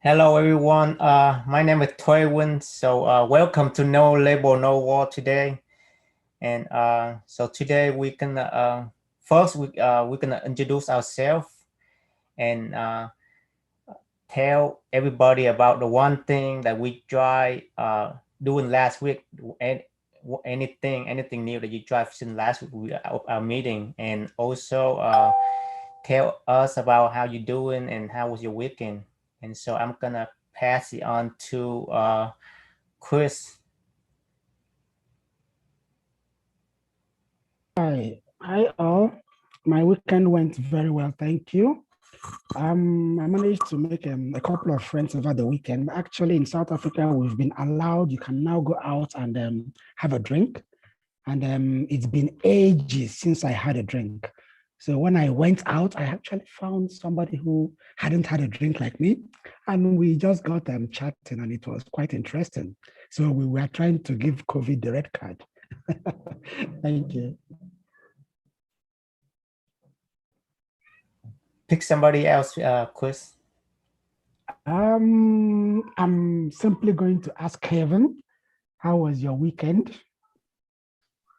Hello everyone. My name is Toywin. Welcome to No Label, No War today. And so today we can first we're gonna introduce ourselves and tell everybody about the one thing that we tried doing last week. And anything new that you tried since last week our meeting, and also tell us about how you're doing and how was your weekend. And so I'm gonna pass it on to Chris. Hi all. My weekend went very well, thank you. I managed to make a couple of friends over the weekend. Actually, in South Africa, we've been allowed, you can now go out and have a drink. And it's been ages since I had a drink. So when I went out, I actually found somebody who hadn't had a drink like me. And we just got chatting, and it was quite interesting. So we were trying to give COVID the red card. Thank you. Pick somebody else, Chris. I'm simply going to ask Kevin, how was your weekend?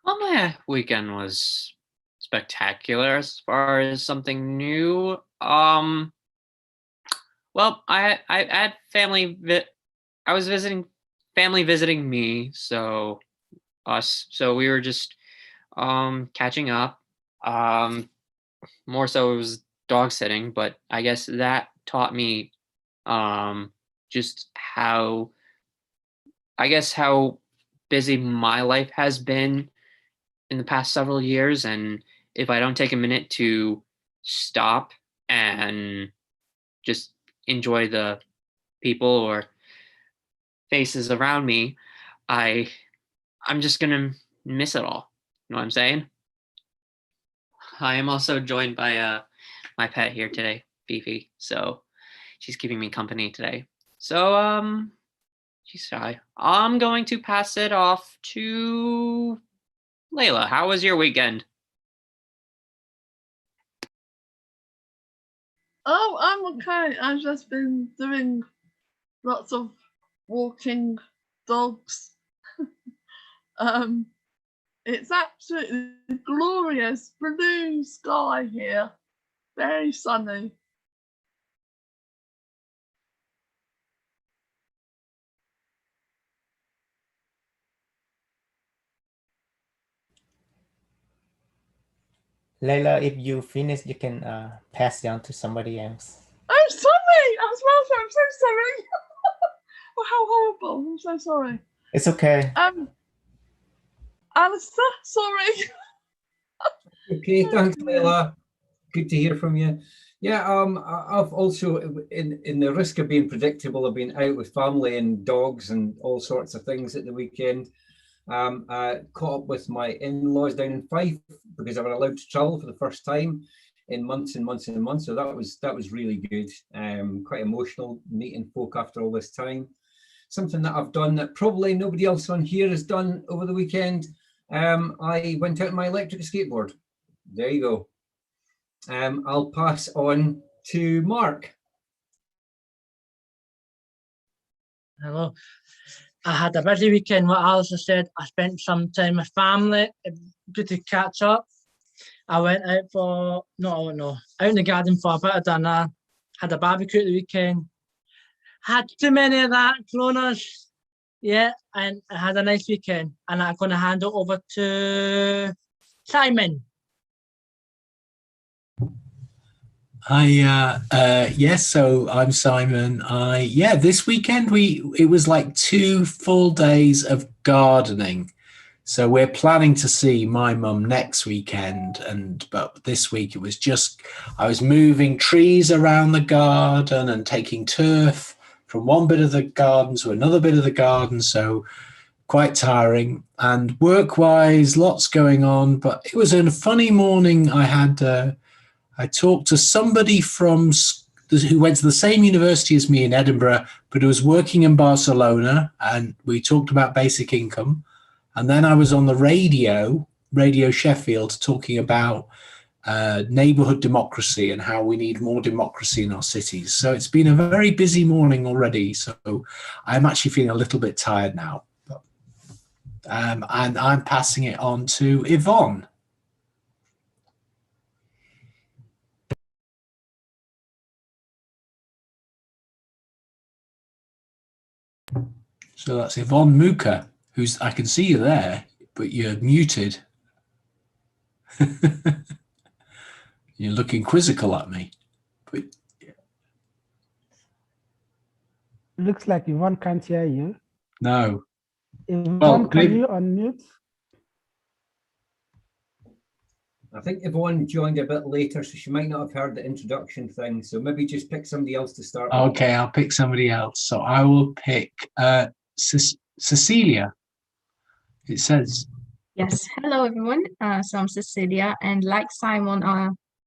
Well, my weekend was spectacular as far as something new. Well, I had family. I was visiting family visiting me, so we were just catching up. More so it was dog sitting, but I guess that taught me just how busy my life has been in the past several years. And if I don't take a minute to stop and just enjoy the people or faces around me, I'm just gonna miss it all. You know what I'm saying? I am also joined by my pet here today, Fifi. So she's keeping me company today. So she's shy. I'm going to pass it off to Layla. How was your weekend? Oh, I'm okay. I've just been doing lots of walking dogs. It's absolutely glorious blue sky here, very sunny. Layla, if you finish, you can pass it on to somebody else. I'm sorry. I'm so sorry. Oh, how horrible! I'm so sorry. It's okay. Alistair, sorry. Okay, thanks, Layla. Good to hear from you. Yeah, I've also, in the risk of being predictable, I've been out with family and dogs and all sorts of things at the weekend. I caught up with my in-laws down in Fife because I was allowed to travel for the first time in months and months and months. So that was really good. Quite emotional meeting folk after all this time. Something that I've done that probably nobody else on here has done over the weekend. I went out on my electric skateboard. There you go. I'll pass on to Mark. Hello. I had a busy weekend. What Alistair said, I spent some time with family. Good to catch up. I went out out in the garden for a bit of dinner. Had a barbecue at the weekend. Had too many of that, Cronus. Yeah, and I had a nice weekend. And I'm going to hand it over to Simon. Hi, yes, so I'm Simon. This weekend it was like 2 full days of gardening. So we're planning to see my mum next weekend, but this week it was just, I was moving trees around the garden and taking turf from one bit of the garden to another bit of the garden. So quite tiring, and work-wise, lots going on, but it was a funny morning. I talked to somebody who went to the same university as me in Edinburgh, but who was working in Barcelona, and we talked about basic income. And then I was on the Radio Sheffield, talking about neighborhood democracy and how we need more democracy in our cities. So it's been a very busy morning already. So I'm actually feeling a little bit tired now. And I'm passing it on to Yvonne. So that's Yvonne Muka, who's, I can see you there, but you're muted. You're looking quizzical at me. But Looks like Yvonne can't hear you. no. Yvonne, can you unmute? I think Yvonne joined a bit later, so she might not have heard the introduction thing. So maybe just pick somebody else to start with. Okay, I'll pick somebody else. So I will pick Cecilia. It says. Yes, hello everyone. So I'm Cecilia, and like Simon,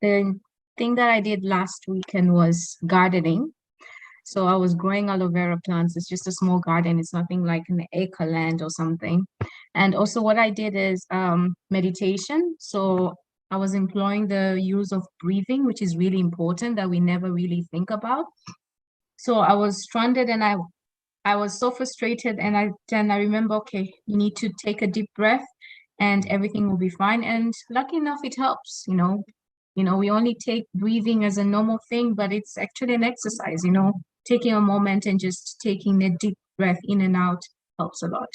the thing that I did last weekend was gardening. So I was growing aloe vera plants. It's just a small garden. It's nothing like an acre land or something. And also what I did is meditation. So I was employing the use of breathing, which is really important that we never really think about. So I was stranded and I was so frustrated, and I remember, okay, you need to take a deep breath and everything will be fine. And lucky enough, it helps, you know, we only take breathing as a normal thing, but it's actually an exercise, taking a moment and just taking a deep breath in and out helps a lot.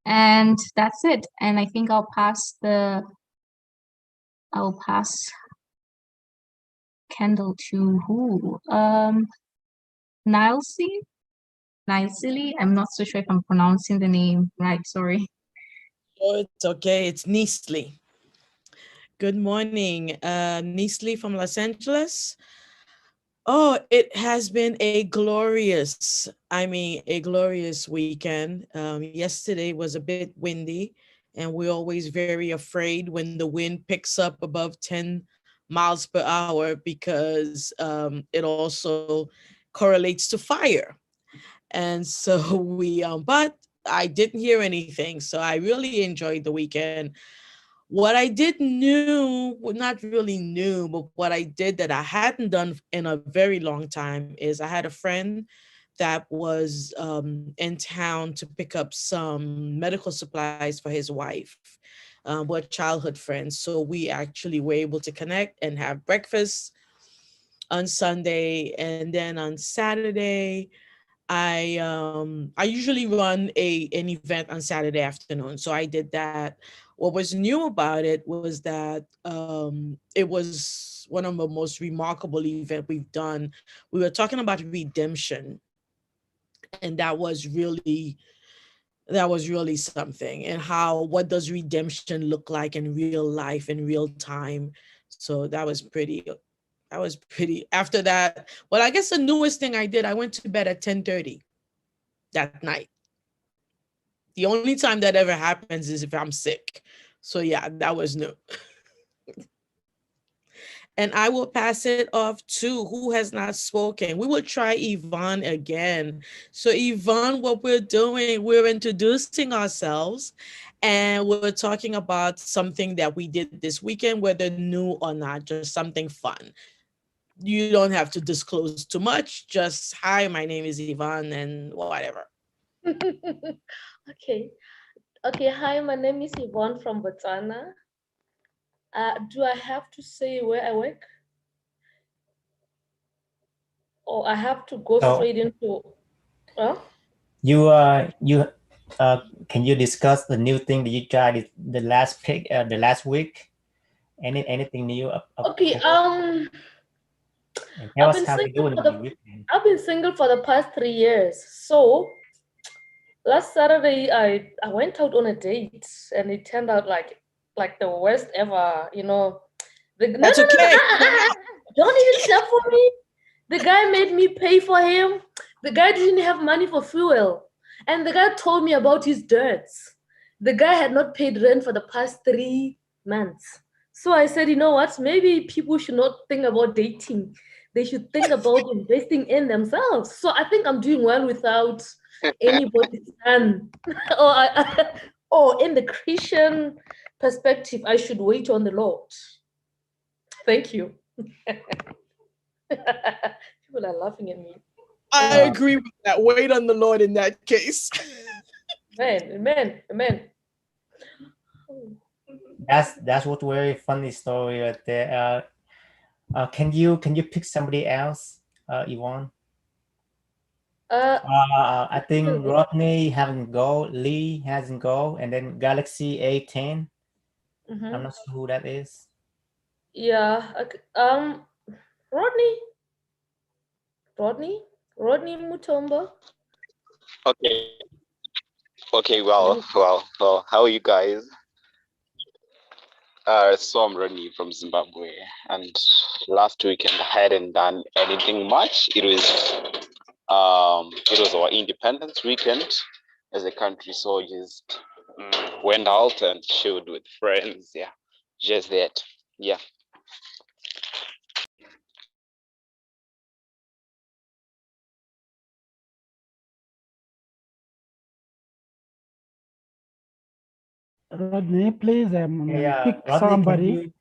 And that's it. And I think I'll pass candle to who? Nilesy? I'm not so sure if I'm pronouncing the name right, sorry. Oh, it's okay. It's Neasley. Good morning. Neasley from Los Angeles. Oh, it has been a glorious weekend. Yesterday was a bit windy, and we're always very afraid when the wind picks up above 10 miles per hour because it also correlates to fire. And so but I didn't hear anything. So I really enjoyed the weekend. What I did not really new, but what I did that I hadn't done in a very long time is I had a friend that was in town to pick up some medical supplies for his wife. We're childhood friends. So we actually were able to connect and have breakfast on Sunday. And then on Saturday, I usually run an event on Saturday afternoon. So I did that. What was new about it was that it was one of the most remarkable events we've done. We were talking about redemption, and that was really something. And what does redemption look like in real life, in real time? So that was pretty. After that, well, I guess the newest thing I did, I went to bed at 10:30 that night. The only time that ever happens is if I'm sick. So yeah, that was new. And I will pass it off to who has not spoken. We will try Yvonne again. So Yvonne, what we're doing, we're introducing ourselves, and we're talking about something that we did this weekend, whether new or not, just something fun. You don't have to disclose too much. Just, hi, my name is Yvonne, and whatever. Okay. Hi, my name is Yvonne from Botswana. Do I have to say where I work? Or I have to go straight into? Can you discuss the new thing that you tried the last week? Anything new? Okay. Tell us how you're doing the weekend. I've been single for the past 3 years. So last Saturday, I went out on a date, and it turned out like the worst ever. That's okay. Don't even step for me. The guy made me pay for him. The guy didn't have money for fuel, and the guy told me about his debts. The guy had not paid rent for the past 3 months. So I said, you know what? Maybe people should not think about dating. They should think about investing in themselves. So I think I'm doing well without anybody's son. Or in the Christian perspective, I should wait on the Lord. Thank you. People are laughing at me. I agree with that. Wait on the Lord in that case. Amen. That's what very funny story right there. Can you pick somebody else, Yvonne? I think Rodney hasn't go, Lee hasn't go, and then Galaxy A10. I'm not sure who that is. Yeah. Rodney Mutombo. Okay. Well. How are you guys? So I'm Rodney from Zimbabwe, and last weekend I hadn't done anything much. It was our independence weekend as a country, so just went out and chilled with friends. Yeah, just that. Yeah. Rodney, please pick Rodney, somebody.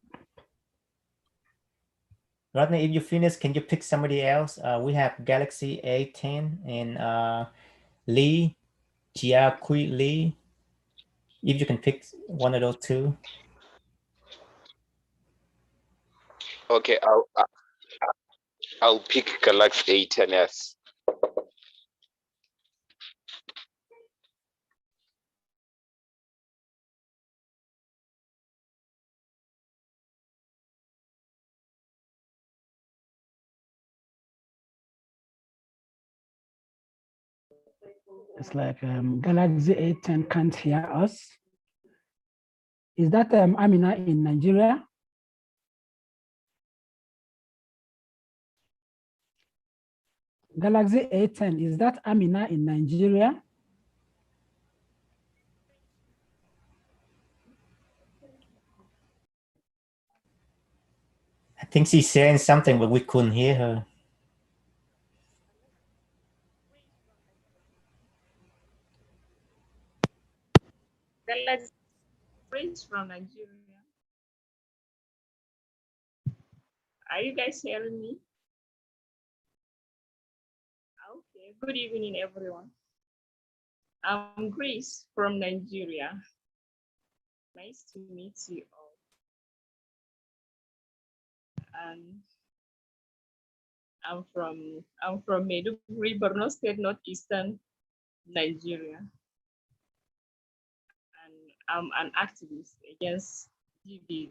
Rodney, if you finish, can you pick somebody else? We have Galaxy A10 and Lee, Jiaqui Lee. If you can pick one of those two. Okay, I'll pick Galaxy A10s. It's like Galaxy A10 can't hear us. Is that Amina in Nigeria? Galaxy A10, is that Amina in Nigeria? I think she's saying something, but we couldn't hear her. Galaxy Prince from Nigeria. Are you guys hearing me? Okay, good evening, everyone. I'm Grace from Nigeria. Nice to meet you all. And I'm from Maiduguri, Borno State, Northeastern Nigeria. And I'm an activist against GBV.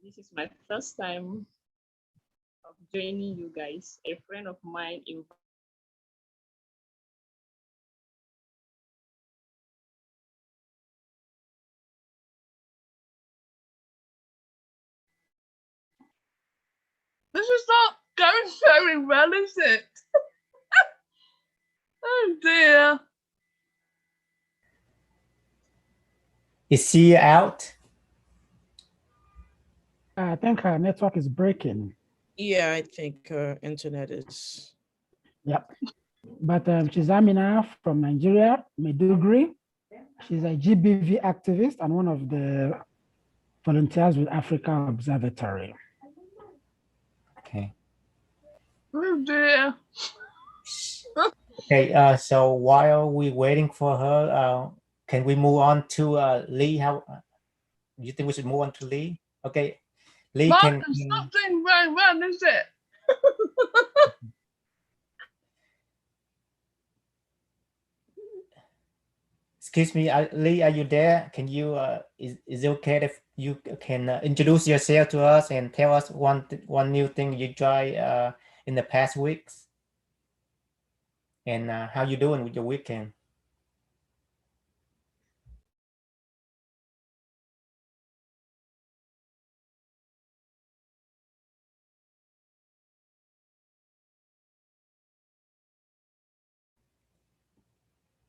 This is my first time of joining you guys. A friend of mine invited. This is not going very well, is it? Oh dear. Is she out? I think her network is breaking. Yeah, I think her internet is. Yep. But she's Amina from Nigeria, Maiduguri. She's a GBV activist and one of the volunteers with Africa Observatory. Okay. Oh dear. Okay. So while we waiting for her, can we move on to Lee? How do you think we should move on to Lee? Okay. Lee, Mark, it's not doing very well, is it? Excuse me, Lee, are you there? Can you is it okay if you can introduce yourself to us and tell us one new thing you try in the past weeks, and how you doing with your weekend?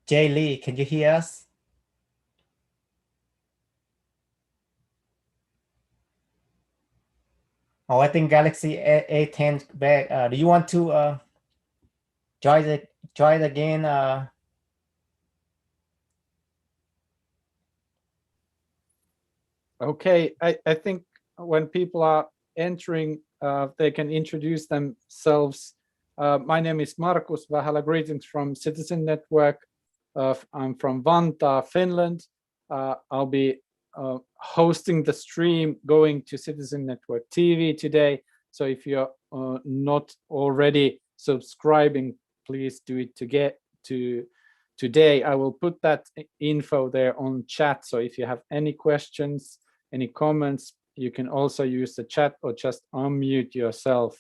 Jay Lee, can you hear us? Oh, I think Galaxy A10 back. Do you want to try it again? Okay, I think when people are entering, they can introduce themselves. My name is Markus Vähälä. Greetings from Citizen Network. I'm from Vantaa, Finland. I'll be hosting the stream going to Citizen Network TV today. So if you're not already subscribing, please do it today. I will put that info there on chat. So if you have any questions, any comments, you can also use the chat or just unmute yourself.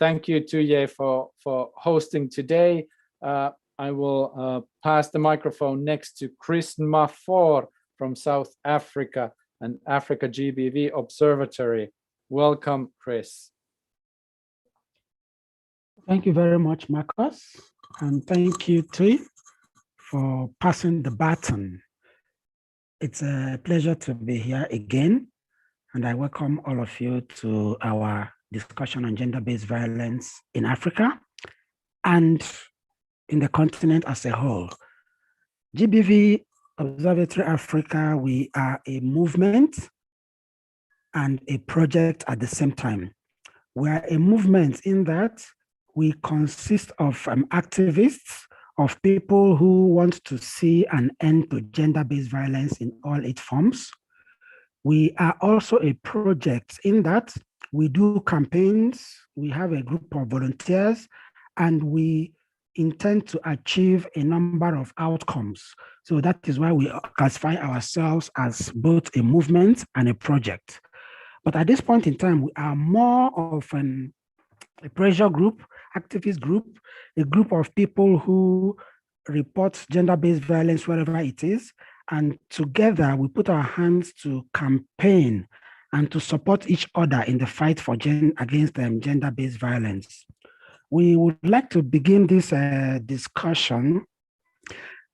Thank you, Tuye, for hosting today. I will pass the microphone next to Chris Mafor from South Africa and Africa GBV Observatory. Welcome, Chris. Thank you very much, Marcus. And thank you, Tui, for passing the baton. It's a pleasure to be here again. And I welcome all of you to our discussion on gender-based violence in Africa and in the continent as a whole. GBV Observatory Africa, we are a movement and a project at the same time. We are a movement in that we consist of activists, of people who want to see an end to gender-based violence in all its forms. We are also a project in that we do campaigns, we have a group of volunteers, and we intend to achieve a number of outcomes. So that is why we classify ourselves as both a movement and a project. But at this point in time, we are more of a pressure group, activist group, a group of people who report gender-based violence wherever it is. And together we put our hands to campaign and to support each other in the fight for against gender-based violence. We would like to begin this discussion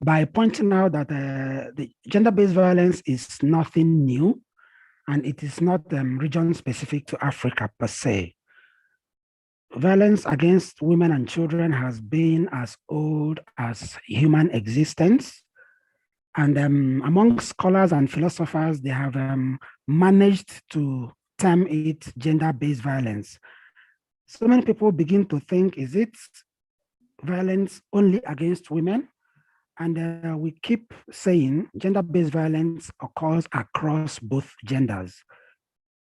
by pointing out that the gender-based violence is nothing new, and it is not region-specific to Africa per se. Violence against women and children has been as old as human existence. And among scholars and philosophers, they have managed to term it gender-based violence. So many people begin to think, is it violence only against women? And we keep saying gender-based violence occurs across both genders.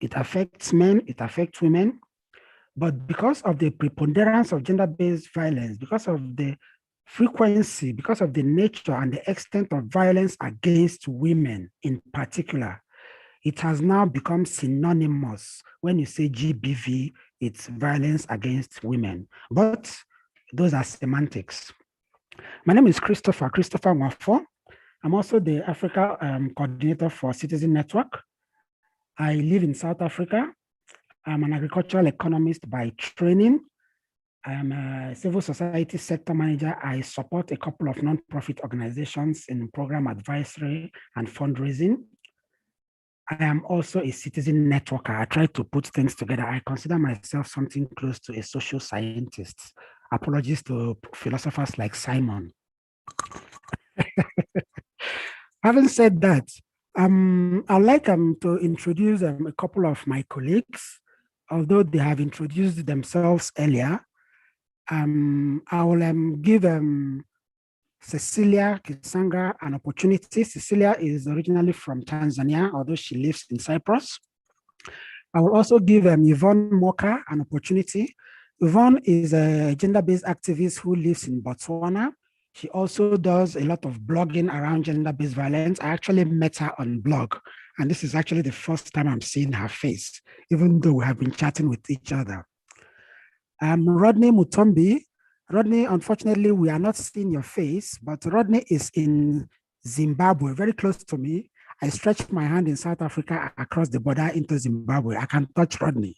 It affects men, it affects women. But because of the preponderance of gender-based violence, because of the frequency, because of the nature and the extent of violence against women in particular, it has now become synonymous. When you say GBV, it's violence against women. But those are semantics. My name is Christopher Mwafo. I'm also the Africa coordinator for Citizen Network. I live in South Africa. I'm an agricultural economist by training. I'm a civil society sector manager. I support a couple of nonprofit organizations in program advisory and fundraising. I am also a citizen networker. I try to put things together. I consider myself something close to a social scientist. Apologies to philosophers like Simon. Having said that, I'd like to introduce a couple of my colleagues, although they have introduced themselves earlier. I will give Cecilia Kisanga an opportunity. Cecilia is originally from Tanzania, although she lives in Cyprus. I will also give Yvonne Moka an opportunity. Yvonne is a gender-based activist who lives in Botswana. She also does a lot of blogging around gender-based violence. I actually met her on blog, and this is actually the first time I'm seeing her face, even though we have been chatting with each other. Rodney Mutombi. Rodney, unfortunately, we are not seeing your face, but Rodney is in Zimbabwe, very close to me. I stretched my hand in South Africa across the border into Zimbabwe. I can touch Rodney.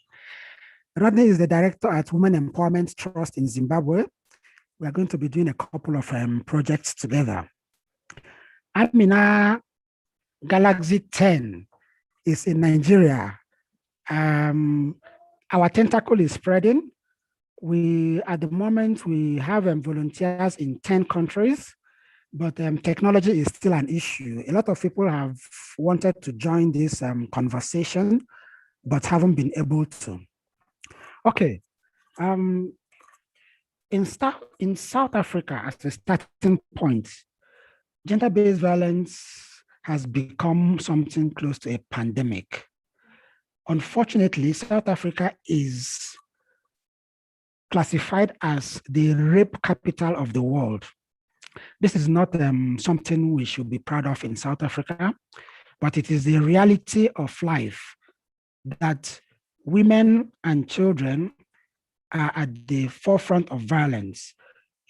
Rodney is the director at Women Empowerment Trust in Zimbabwe. We are going to be doing a couple of projects together. Amina Galaxy 10 is in Nigeria. Our tentacle is spreading. At the moment, we have volunteers in 10 countries, but technology is still an issue. A lot of people have wanted to join this conversation, but haven't been able to. Okay. In South Africa, as a starting point, gender-based violence has become something close to a pandemic. Unfortunately, South Africa is classified as the rape capital of the world. This is not something we should be proud of in South Africa, but it is the reality of life that women and children are at the forefront of violence.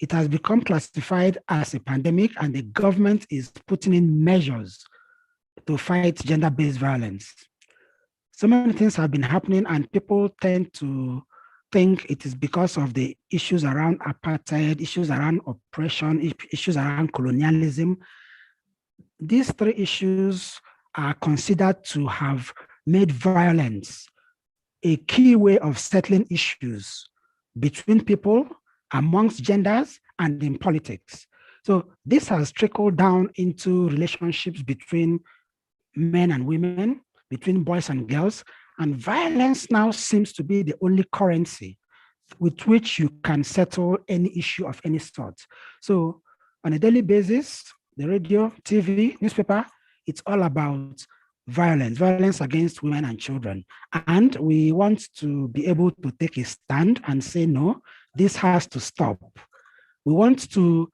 It has become classified as a pandemic, and the government is putting in measures to fight gender-based violence. So many things have been happening, and people tend to think it is because of the issues around apartheid, issues around oppression, issues around colonialism. These three issues are considered to have made violence a key way of settling issues between people, amongst genders, and in politics. So this has trickled down into relationships between men and women, between boys and girls, and violence now seems to be the only currency with which you can settle any issue of any sort. So on a daily basis, the radio, TV, newspaper, it's all about violence against women and children. And we want to be able to take a stand and say, no, this has to stop. We want to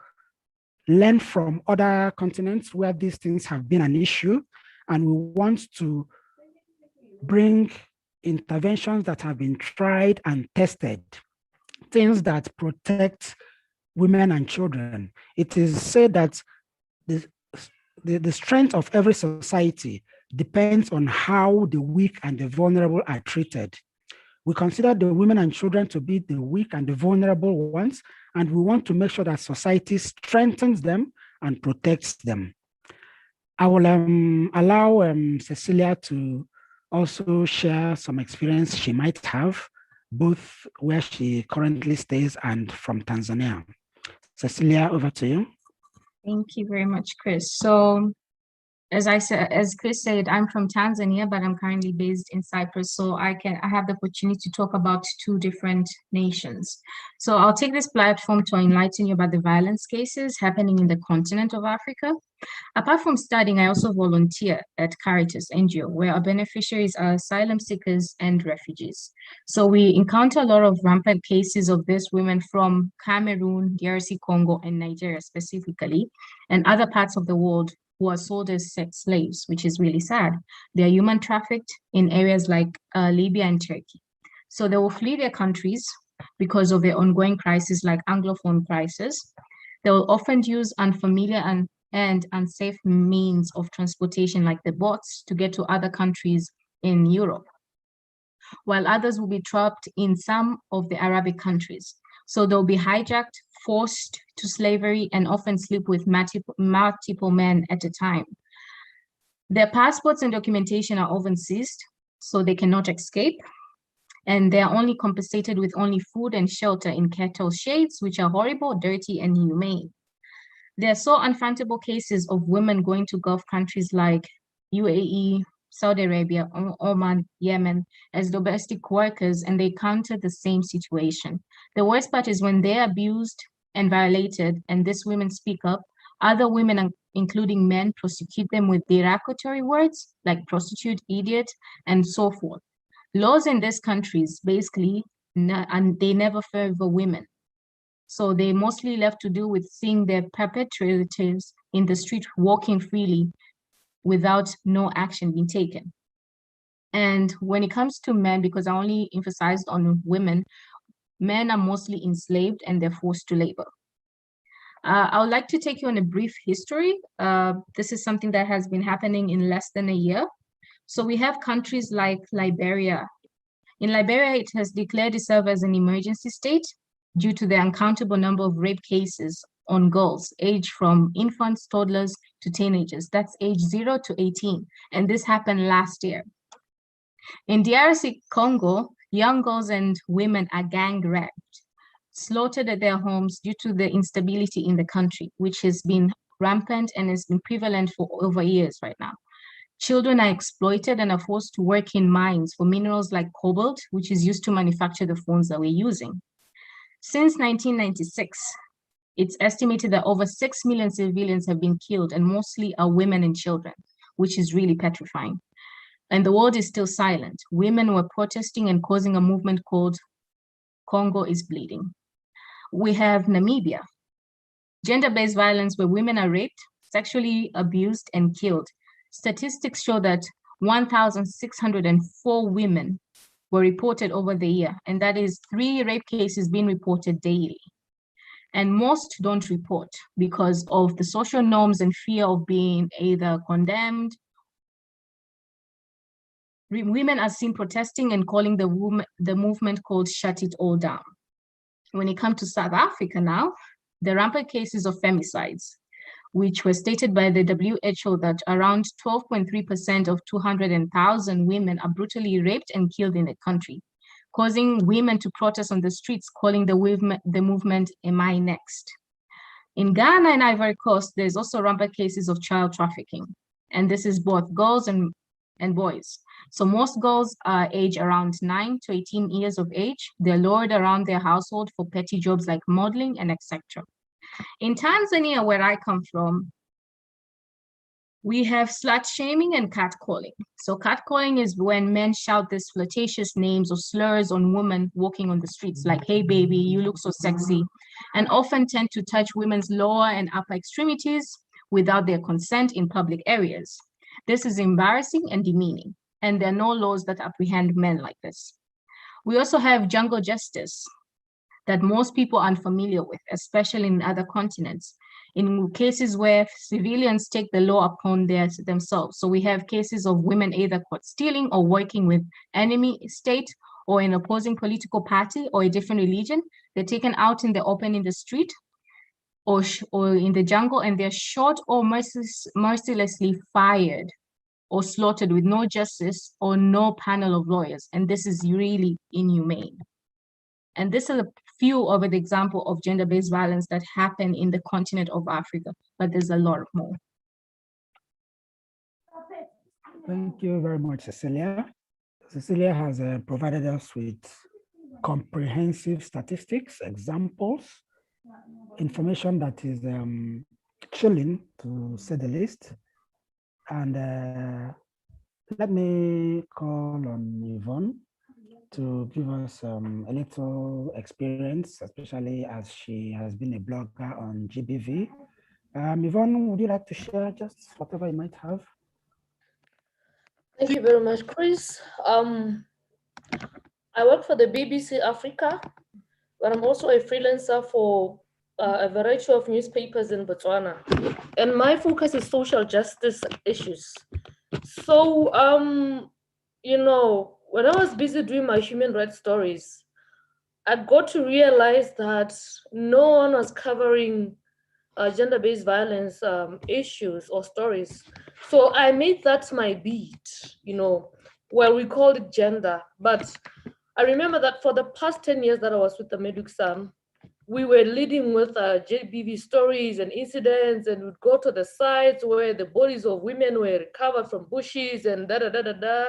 learn from other continents where these things have been an issue, and we want to bring interventions that have been tried and tested, things that protect women and children. It is said that the strength of every society depends on how the weak and the vulnerable are treated. We consider the women and children to be the weak and the vulnerable ones, and we want to make sure that society strengthens them and protects them. I will allow Cecilia to also share some experience she might have, both where she currently stays and from Tanzania. Cecilia, over to you. Thank you very much, Chris. So as Chris said, I'm from Tanzania, but I'm currently based in Cyprus. So I have the opportunity to talk about two different nations. So I'll take this platform to enlighten you about the violence cases happening in the continent of Africa. Apart from studying, I also volunteer at Caritas NGO, where our beneficiaries are asylum seekers and refugees. So we encounter a lot of rampant cases of these women from Cameroon, DRC Congo, and Nigeria specifically, and other parts of the world who are sold as sex slaves, which is really sad. They are human trafficked in areas like Libya and Turkey. So they will flee their countries because of their ongoing crises like Anglophone crisis. They will often use unfamiliar and unsafe means of transportation like the boats to get to other countries in Europe, while others will be trapped in some of the Arabic countries. So they'll be hijacked, forced to slavery, and often sleep with multiple men at a time. Their passports and documentation are often seized, so they cannot escape. And they are only compensated with only food and shelter in cattle sheds, which are horrible, dirty, and inhumane. There are so unfathomable cases of women going to Gulf countries like UAE, Saudi Arabia, Oman, Yemen as domestic workers, and they counter the same situation. The worst part is when they're abused and violated, and these women speak up, other women, including men, prosecute them with derogatory words like prostitute, idiot, and so forth. Laws in these countries, basically, and they never favor women. So they mostly left to do with seeing their perpetrators in the street walking freely without no action being taken. And when it comes to men, because I only emphasized on women, men are mostly enslaved and they're forced to labor. I would like to take you on a brief history. This is something that has been happening in less than a year. So we have countries like Liberia. In Liberia, it has declared itself as an emergency state due to the uncountable number of rape cases on girls aged from infants, toddlers, to teenagers. That's age 0 to 18. And this happened last year. In DRC Congo, young girls and women are gang raped, slaughtered at their homes due to the instability in the country, which has been rampant and has been prevalent for over years right now. Children are exploited and are forced to work in mines for minerals like cobalt, which is used to manufacture the phones that we're using. Since 1996, it's estimated that over 6 million civilians have been killed, and mostly are women and children, which is really petrifying. And the world is still silent. Women were protesting and causing a movement called Congo is Bleeding. We have Namibia. Gender-based violence where women are raped, sexually abused, and killed. Statistics show that 1,604 women were reported over the year, and that is 3 rape cases being reported daily. And most don't report because of the social norms and fear of being either condemned. Women are seen protesting and calling the movement called Shut It All Down. When it comes to South Africa now, the rampant cases of femicides, which were stated by the WHO that around 12.3% of 200,000 women are brutally raped and killed in the country, causing women to protest on the streets, calling the movement Am I Next? In Ghana and Ivory Coast, there's also rampant cases of child trafficking, and this is both girls and boys. So most girls are aged around 9 to 18 years of age. They're lured around their household for petty jobs like modeling and etc. In Tanzania, where I come from, we have slut shaming and catcalling. So catcalling is when men shout these flirtatious names or slurs on women walking on the streets, like, hey baby, you look so sexy, and often tend to touch women's lower and upper extremities without their consent in public areas. This is embarrassing and demeaning, and there are no laws that apprehend men like this. We also have jungle justice that most people are unfamiliar with, especially in other continents, in cases where civilians take the law upon themselves. So we have cases of women either caught stealing or working with enemy state or an opposing political party or a different religion. They're taken out in the open in the street or in the jungle, and they're shot or mercilessly fired or slaughtered with no justice or no panel of lawyers. And this is really inhumane. And this is a few of the examples of gender-based violence that happen in the continent of Africa, but there's a lot more. Thank you very much, Cecilia. Cecilia has provided us with comprehensive statistics, examples, information that is chilling, to say the least. And let me call on Yvonne to give us a little experience, especially as she has been a blogger on GBV. Yvonne, would you like to share just whatever you might have? Thank you very much, Chris. I work for the BBC Africa, but I'm also a freelancer for a variety of newspapers in Botswana. And my focus is social justice issues. So, you know, when I was busy doing my human rights stories, I got to realize that no one was covering gender-based violence issues or stories. So I made that my beat, you know, well, we called it gender, but I remember that for the past 10 years that I was with the Meduxa, we were leading with GBV stories and incidents, and we'd go to the sites where the bodies of women were recovered from bushes and da-da-da-da-da.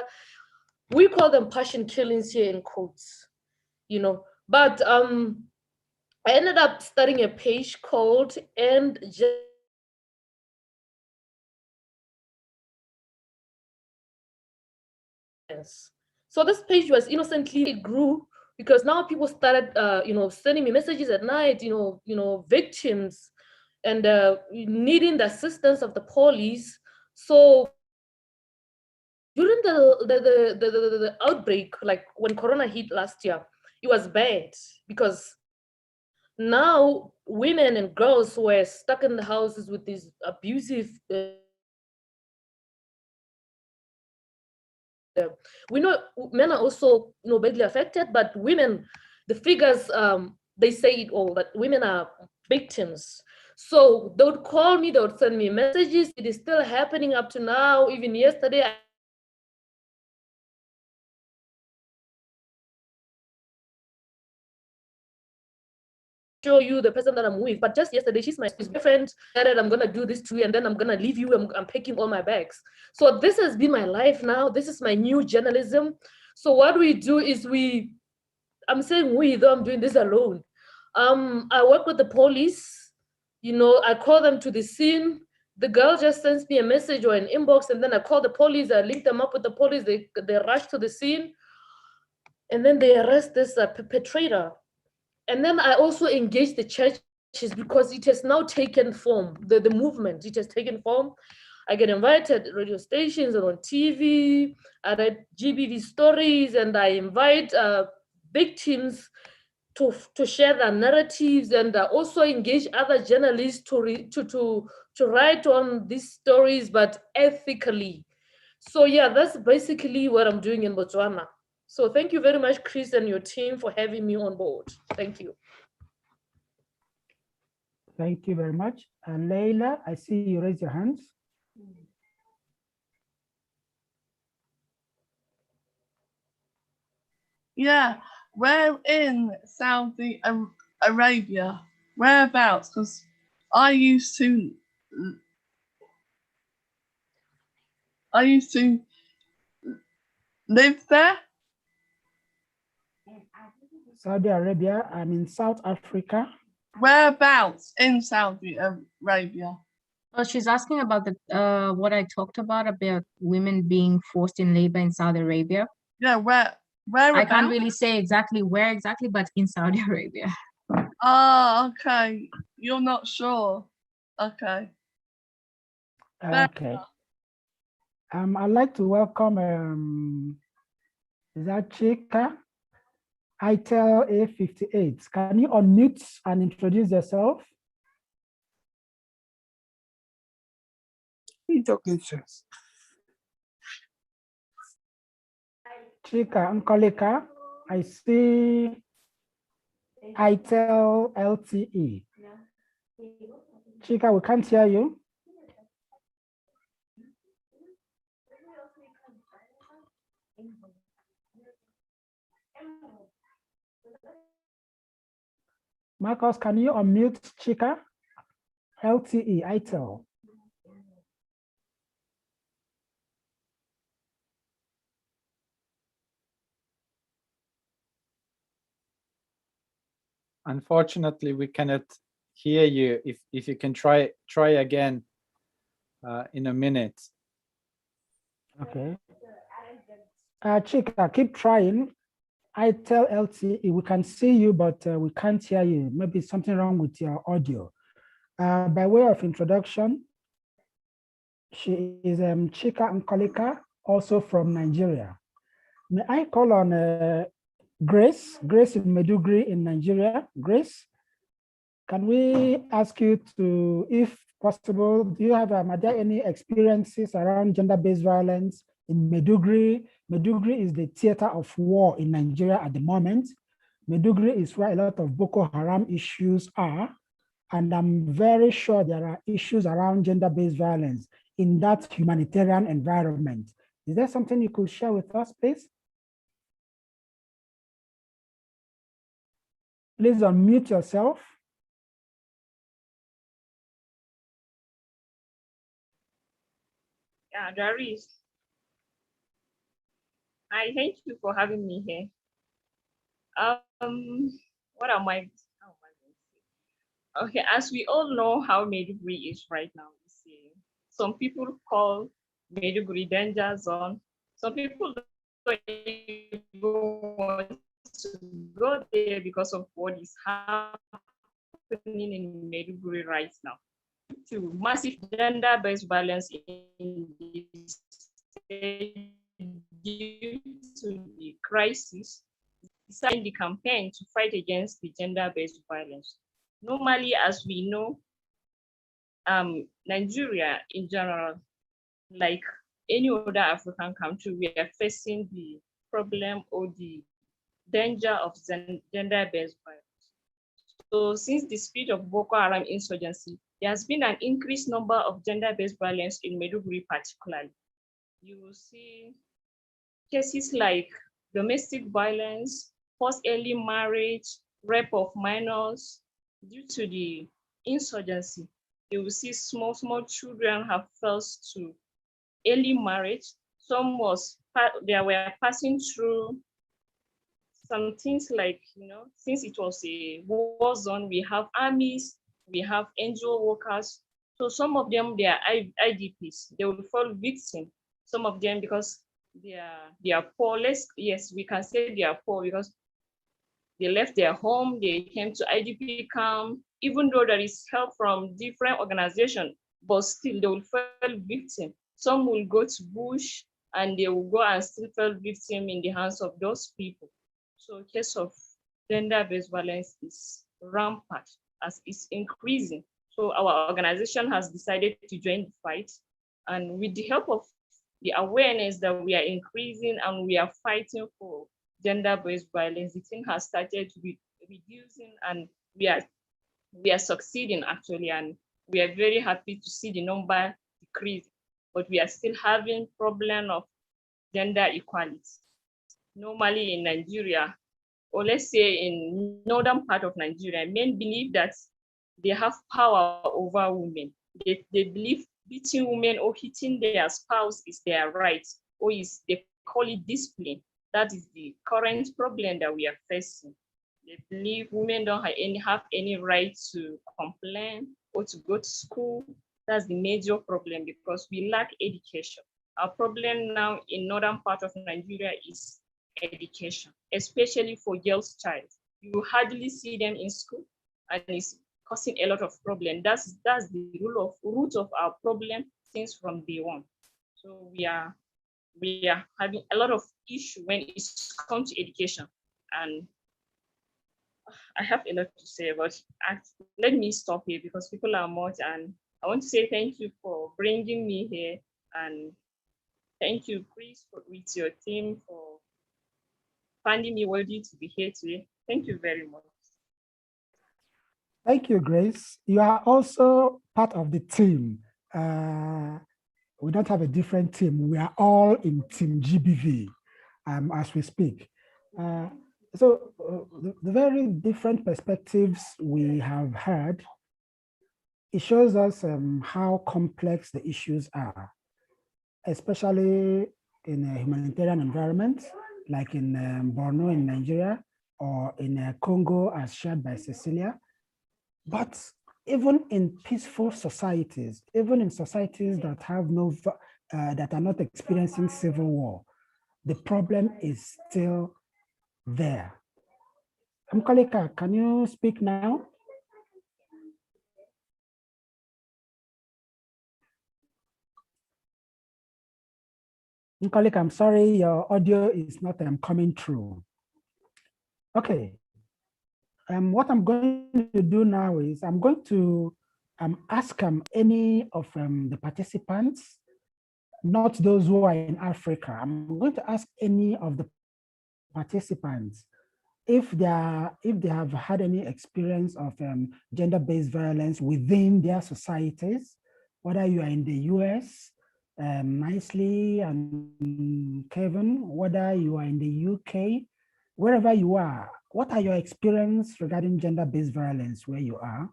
We call them passion killings here in quotes, you know. But I ended up starting a page called End So this page was innocently, it grew because now people started, you know, sending me messages at night, you know, victims and needing the assistance of the police. So during the outbreak, like when Corona hit last year, it was bad because now women and girls were stuck in the houses with these abusive we know men are also, you know, badly affected, but women, the figures, they say it all, that women are victims. So they would call me, they would send me messages. It is still happening up to now. Even yesterday, show you the person that I'm with. But just yesterday, she's my friend. I'm gonna do this to you, and then I'm gonna leave you. I'm packing all my bags. So this has been my life now. This is my new journalism. So what we do is I'm saying we, though I'm doing this alone. I work with the police. You know, I call them to the scene. The girl just sends me a message or an inbox, and then I call the police. I link them up with the police. They rush to the scene, and then they arrest this perpetrator. And then I also engage the churches because it has now taken form. The movement, it has taken form. I get invited to radio stations and on TV. I write GBV stories, and I invite victims to share their narratives, and also engage other journalists to write on these stories, but ethically. So yeah, that's basically what I'm doing in Botswana. So thank you very much, Chris, and your team for having me on board. Thank you. Thank you very much. Leila, I see you raise your hands. Yeah, we're in Saudi Arabia. Whereabouts? Because I used to live there. Saudi Arabia. I'm in South Africa. Whereabouts in Saudi Arabia? Well, she's asking about the what I talked about women being forced in labor in Saudi Arabia. Yeah, where I can't really say exactly where exactly, but in Saudi Arabia. Oh, okay. You're not sure. Okay. Okay. I'd like to welcome is that Chika? ITEL A58. Can you unmute and introduce yourself? Chika Nkolika, I see ITEL LTE. Chika, we can't hear you. Marcus, can you unmute Chika? LTE, ITEL. Unfortunately, we cannot hear you. If you can try again in a minute. Okay. Chika, keep trying. ITEL LTE, we can see you, but we can't hear you. Maybe something wrong with your audio. By way of introduction, she is Chika Nkolika, also from Nigeria. May I call on Grace in Maiduguri in Nigeria? Grace, can we ask you to, if possible, do you have, are there any experiences around gender-based violence in Maiduguri? Maiduguri is the theater of war in Nigeria at the moment. Maiduguri is where a lot of Boko Haram issues are. And I'm very sure there are issues around gender-based violence in that humanitarian environment. Is there something you could share with us, please? Please unmute yourself. Yeah, there is. I thank you for having me here. What am I? Okay, as we all know how Maiduguri is right now, some people call Maiduguri danger zone. Some people don't even want to go there because of what is happening in Maiduguri right now. To massive gender-based violence in this state due to the crisis, deciding the campaign to fight against the gender-based violence. Normally, as we know, Nigeria in general, like any other African country, we are facing the problem or the danger of gender-based violence. So since the speed of Boko Haram insurgency, there has been an increased number of gender-based violence in Maiduguri particularly. You will see cases like domestic violence, forced early marriage, rape of minors, due to the insurgency, you will see small children have forced to early marriage. Some they were passing through some things like, since it was a war zone, we have armies, we have NGO workers. So some of them, they are IDPs. They will fall victim. Some of them, because they are poor. Yes, we can say they are poor because they left their home, they came to IDP camp, even though there is help from different organizations, but still they will fall victim. Some will go to bush and they will go and still fall victim in the hands of those people. So case of gender-based violence is rampant as it's increasing. So our organization has decided to join the fight. And with the help of the awareness that we are increasing and we are fighting for gender-based violence, the thing has started to be reducing, and we are succeeding actually, and we are very happy to see the number decrease, but we are still having problem of gender equality. Normally in Nigeria, or let's say in northern part of Nigeria, men believe that they have power over women. They believe beating women or hitting their spouse is their right, or they call it discipline. That is the current problem that we are facing. They believe women don't have any right to complain or to go to school. That's the major problem because we lack education. Our problem now in northern part of Nigeria is education, especially for girls' child. You hardly see them in school, and it's causing a lot of problem. That's the root of our problem since from day one. So we are having a lot of issue when it comes to education, and I have a lot to say, but let me stop here because people are much, and I want to say thank you for bringing me here, and thank you, Chris, with your team for finding me worthy to be here today. Thank you very much. Thank you, Grace. You are also part of the team. We don't have a different team. We are all in Team GBV as we speak. So the very different perspectives we have heard, it shows us how complex the issues are, especially in a humanitarian environment, like in Borno in Nigeria, or in Congo as shared by Cecilia. But even in peaceful societies, even in societies that have that are not experiencing civil war, the problem is still there. Mkolika, can you speak now? Mkolika, I'm sorry, your audio is not coming through. Okay. What I'm going to do now is I'm going to ask any of the participants, not those who are in Africa. I'm going to ask any of the participants if they have had any experience of gender-based violence within their societies, whether you are in the US, Nicely and Kevin, whether you are in the UK, wherever you are, what are your experiences regarding gender-based violence where you are?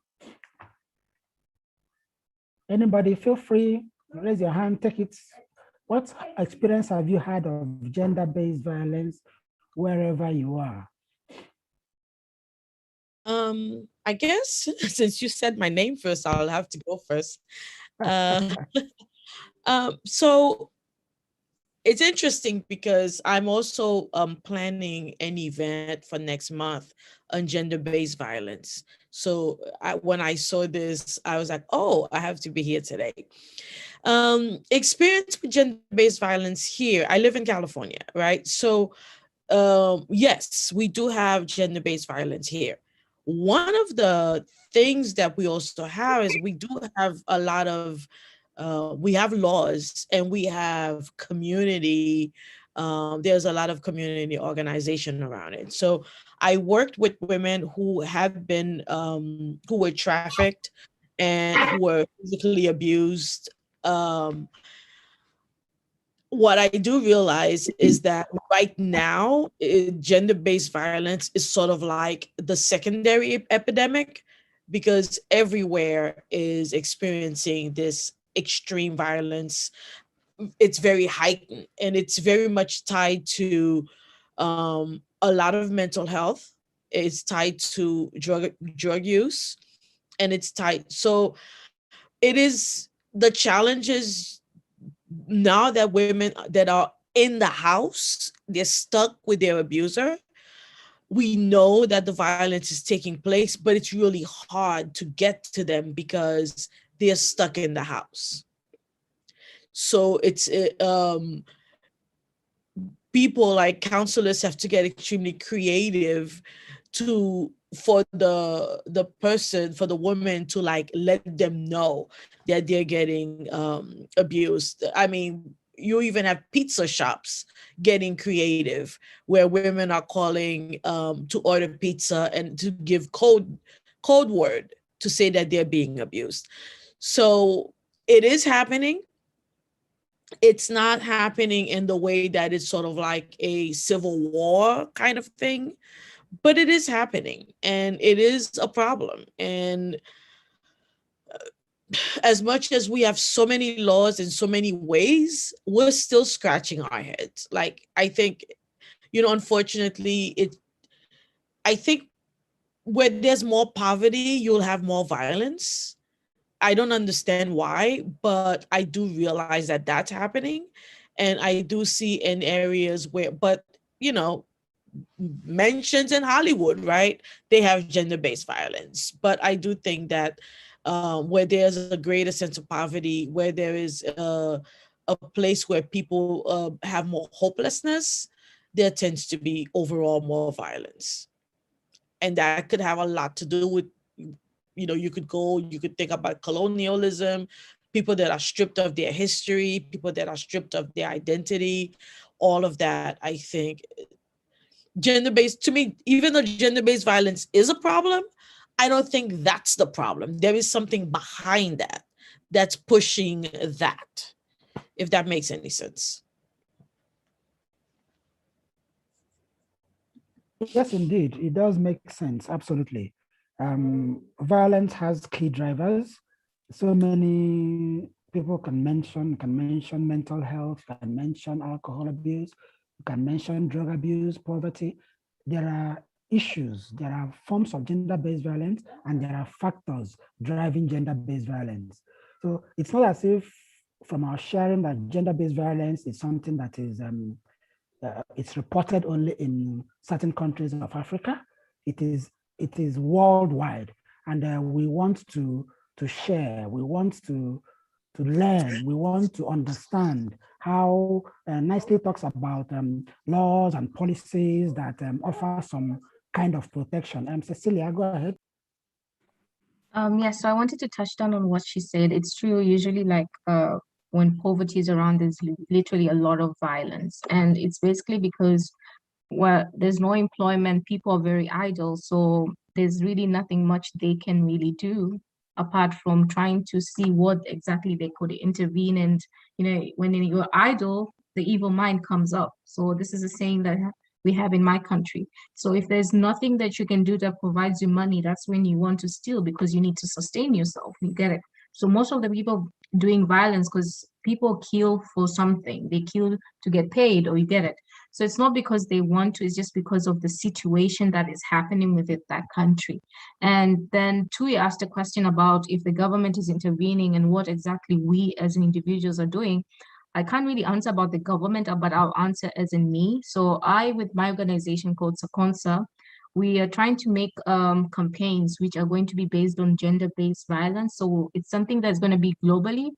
Anybody, feel free, raise your hand, take it. What experience have you had of gender-based violence wherever you are? I guess since you said my name first, I'll have to go first. So it's interesting because I'm also planning an event for next month on gender-based violence. So when I saw this, I was like, oh, I have to be here today. Experience with gender-based violence here. I live in California, right? So yes, we do have gender-based violence here. One of the things that we also have is we do have a lot of we have laws and we have community. There's a lot of community organization around it. So I worked with women who have been, who were trafficked and who were physically abused. What I do realize is that right now, gender-based violence is sort of like the secondary epidemic because everywhere is experiencing this extreme violence. It's very heightened, and it's very much tied to a lot of mental health. It's tied to drug use, and it's tied. So it is the challenges now that women that are in the house, they're stuck with their abuser. We know that the violence is taking place, but it's really hard to get to them because they're stuck in the house. So it's people like counselors have to get extremely creative to for the woman to like let them know that they're getting abused. I mean, you even have pizza shops getting creative where women are calling to order pizza and to give code word to say that they're being abused. So it is happening. It's not happening in the way that it's sort of like a civil war kind of thing, but it is happening, and it is a problem. And as much as we have so many laws in so many ways, we're still scratching our heads. Like, I think, unfortunately, I think where there's more poverty, you'll have more violence. I don't understand why, but I do realize that that's happening. And I do see in areas where, but, mentions in Hollywood, right? They have gender-based violence. But I do think that where there's a greater sense of poverty, where there is a place where people have more hopelessness, there tends to be overall more violence. And that could have a lot to do with, you could think about colonialism, people that are stripped of their history, people that are stripped of their identity, all of that. I think gender-based, to me, even though gender-based violence is a problem, I don't think that's the problem. There is something behind that that's pushing that, if that makes any sense. Yes, indeed. It does make sense. Absolutely. Violence has key drivers. So many people can mention mental health, can mention alcohol abuse, can mention drug abuse, poverty. There are issues, there are forms of gender-based violence, and there are factors driving gender-based violence. So it's not as if from our sharing that gender-based violence is something that is it's reported only in certain countries of Africa. It is worldwide, and we want to share. We want to learn. We want to understand how nicely talks about laws and policies that offer some kind of protection. Cecilia, go ahead. Yes, so I wanted to touch down on what she said. It's true, usually like when poverty is around, there's literally a lot of violence. And it's basically because, well, there's no employment, people are very idle. So there's really nothing much they can really do apart from trying to see what exactly they could intervene. And, when you're idle, the evil mind comes up. So this is a saying that we have in my country. So if there's nothing that you can do that provides you money, that's when you want to steal because you need to sustain yourself. You get it? So most of the people doing violence, because people kill for something, they kill to get paid, or you get it. So it's not because they want to, it's just because of the situation that is happening within that country. And then Tui asked a question about if the government is intervening and what exactly we as individuals are doing. I can't really answer about the government, but I'll answer as in me. So I, with my organization called Sakonsa, we are trying to make campaigns which are going to be based on gender-based violence. So it's something that's going to be globally.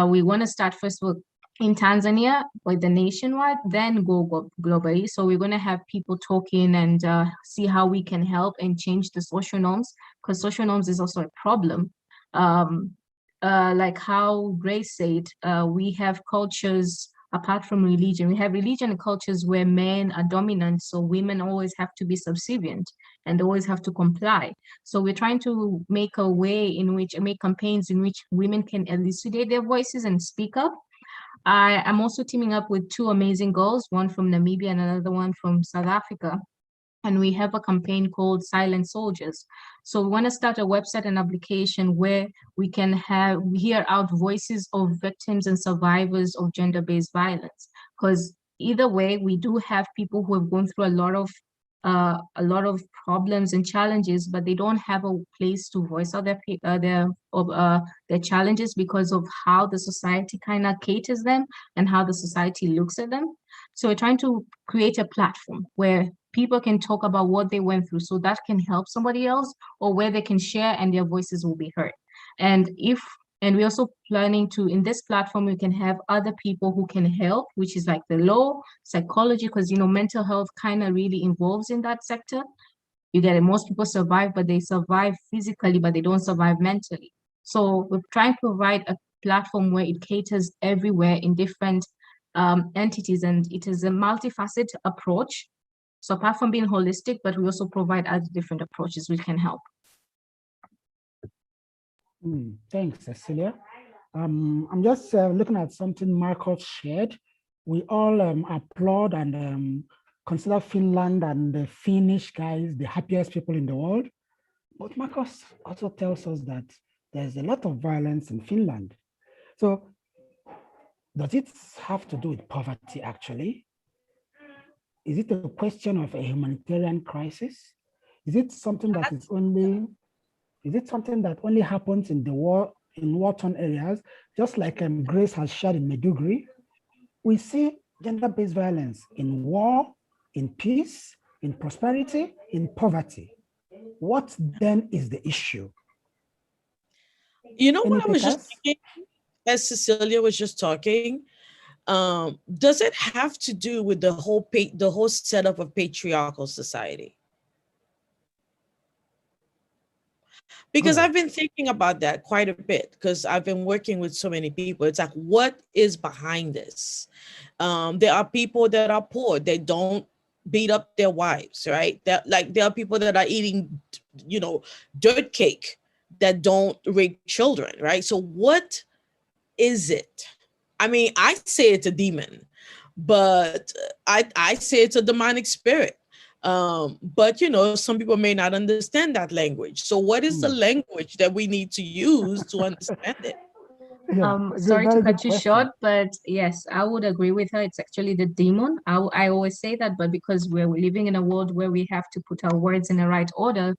We want to start first with in Tanzania, like the nationwide, then go globally. So we're going to have people talking and see how we can help and change the social norms, because social norms is also a problem. Like how Grace said, we have cultures apart from religion. We have religion and cultures where men are dominant, so women always have to be subservient and always have to comply. So we're trying to make a way in which, make campaigns in which women can elucidate their voices and speak up. I am also teaming up with two amazing girls, one from Namibia and another one from South Africa. and we have a campaign called Silent Soldiers. So we want to start a website and application where we can hear out voices of victims and survivors of gender-based violence. Because either way, we do have people who have gone through a lot of problems and challenges, but they don't have a place to voice out their challenges because of how the society kind of caters them and how the society looks at them. So we're trying to create a platform where people can talk about what they went through, so that can help somebody else, or where they can share and their voices will be heard. And we're also planning to, in this platform, we can have other people who can help, which is like the law, psychology, because, you know, mental health kind of really involves in that sector. You get it, most people survive, but they survive physically, but they don't survive mentally. So we're trying to provide a platform where it caters everywhere in different entities, and it is a multifaceted approach. So apart from being holistic, but we also provide other different approaches which can help. Thanks, Cecilia. I'm just looking at something Marcos shared. We all applaud and consider Finland and the Finnish guys the happiest people in the world. But Marcos also tells us that there's a lot of violence in Finland. So does it have to do with poverty, actually? Is it a question of a humanitarian crisis? Is it something that is only happens in the war-torn areas, just like Grace has shared in Maiduguri? We see gender-based violence in war, in peace, in prosperity, in poverty. What then is the issue? You know what I was just thinking, as Cecilia was just talking, does it have to do with the whole setup of patriarchal society? Because I've been thinking about that quite a bit, because I've been working with so many people. It's like, what is behind this? There are people that are poor. They don't beat up their wives, right? There are people that are eating, you know, dirt cake that don't rape children, right? So what is it? I mean, I say it's a demon, but I say it's a demonic spirit. But, you know, some people may not understand that language. So what is the language that we need to use to understand it? Sorry to cut you short, but yes, I would agree with her. It's actually the demon. I always say that, but because we're living in a world where we have to put our words in the right order.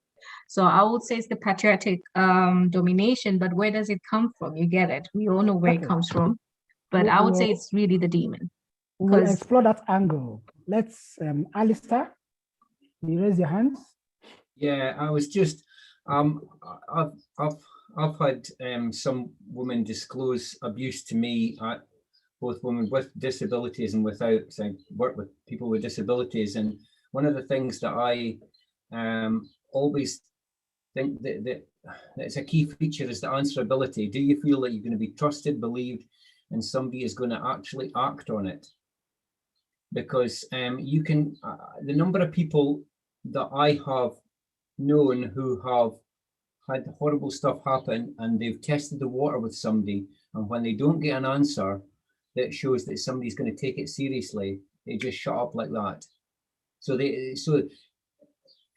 So I would say it's the patriarchic domination, but where does it come from? You get it. We all know where it comes from, but I would say it's really the demon. We'll explore that angle. Let's, Alistair, you raise your hands. Yeah, I was just, I've had some women disclose abuse to me, both women with disabilities and without. So I work with people with disabilities, and one of the things that I always think that it's a key feature is the answerability. Do you feel that you're going to be trusted, believed, and somebody is going to actually act on it? Because you can, the number of people that I have known who have had horrible stuff happen and they've tested the water with somebody, and when they don't get an answer that shows that somebody's going to take it seriously, they just shut up like that. So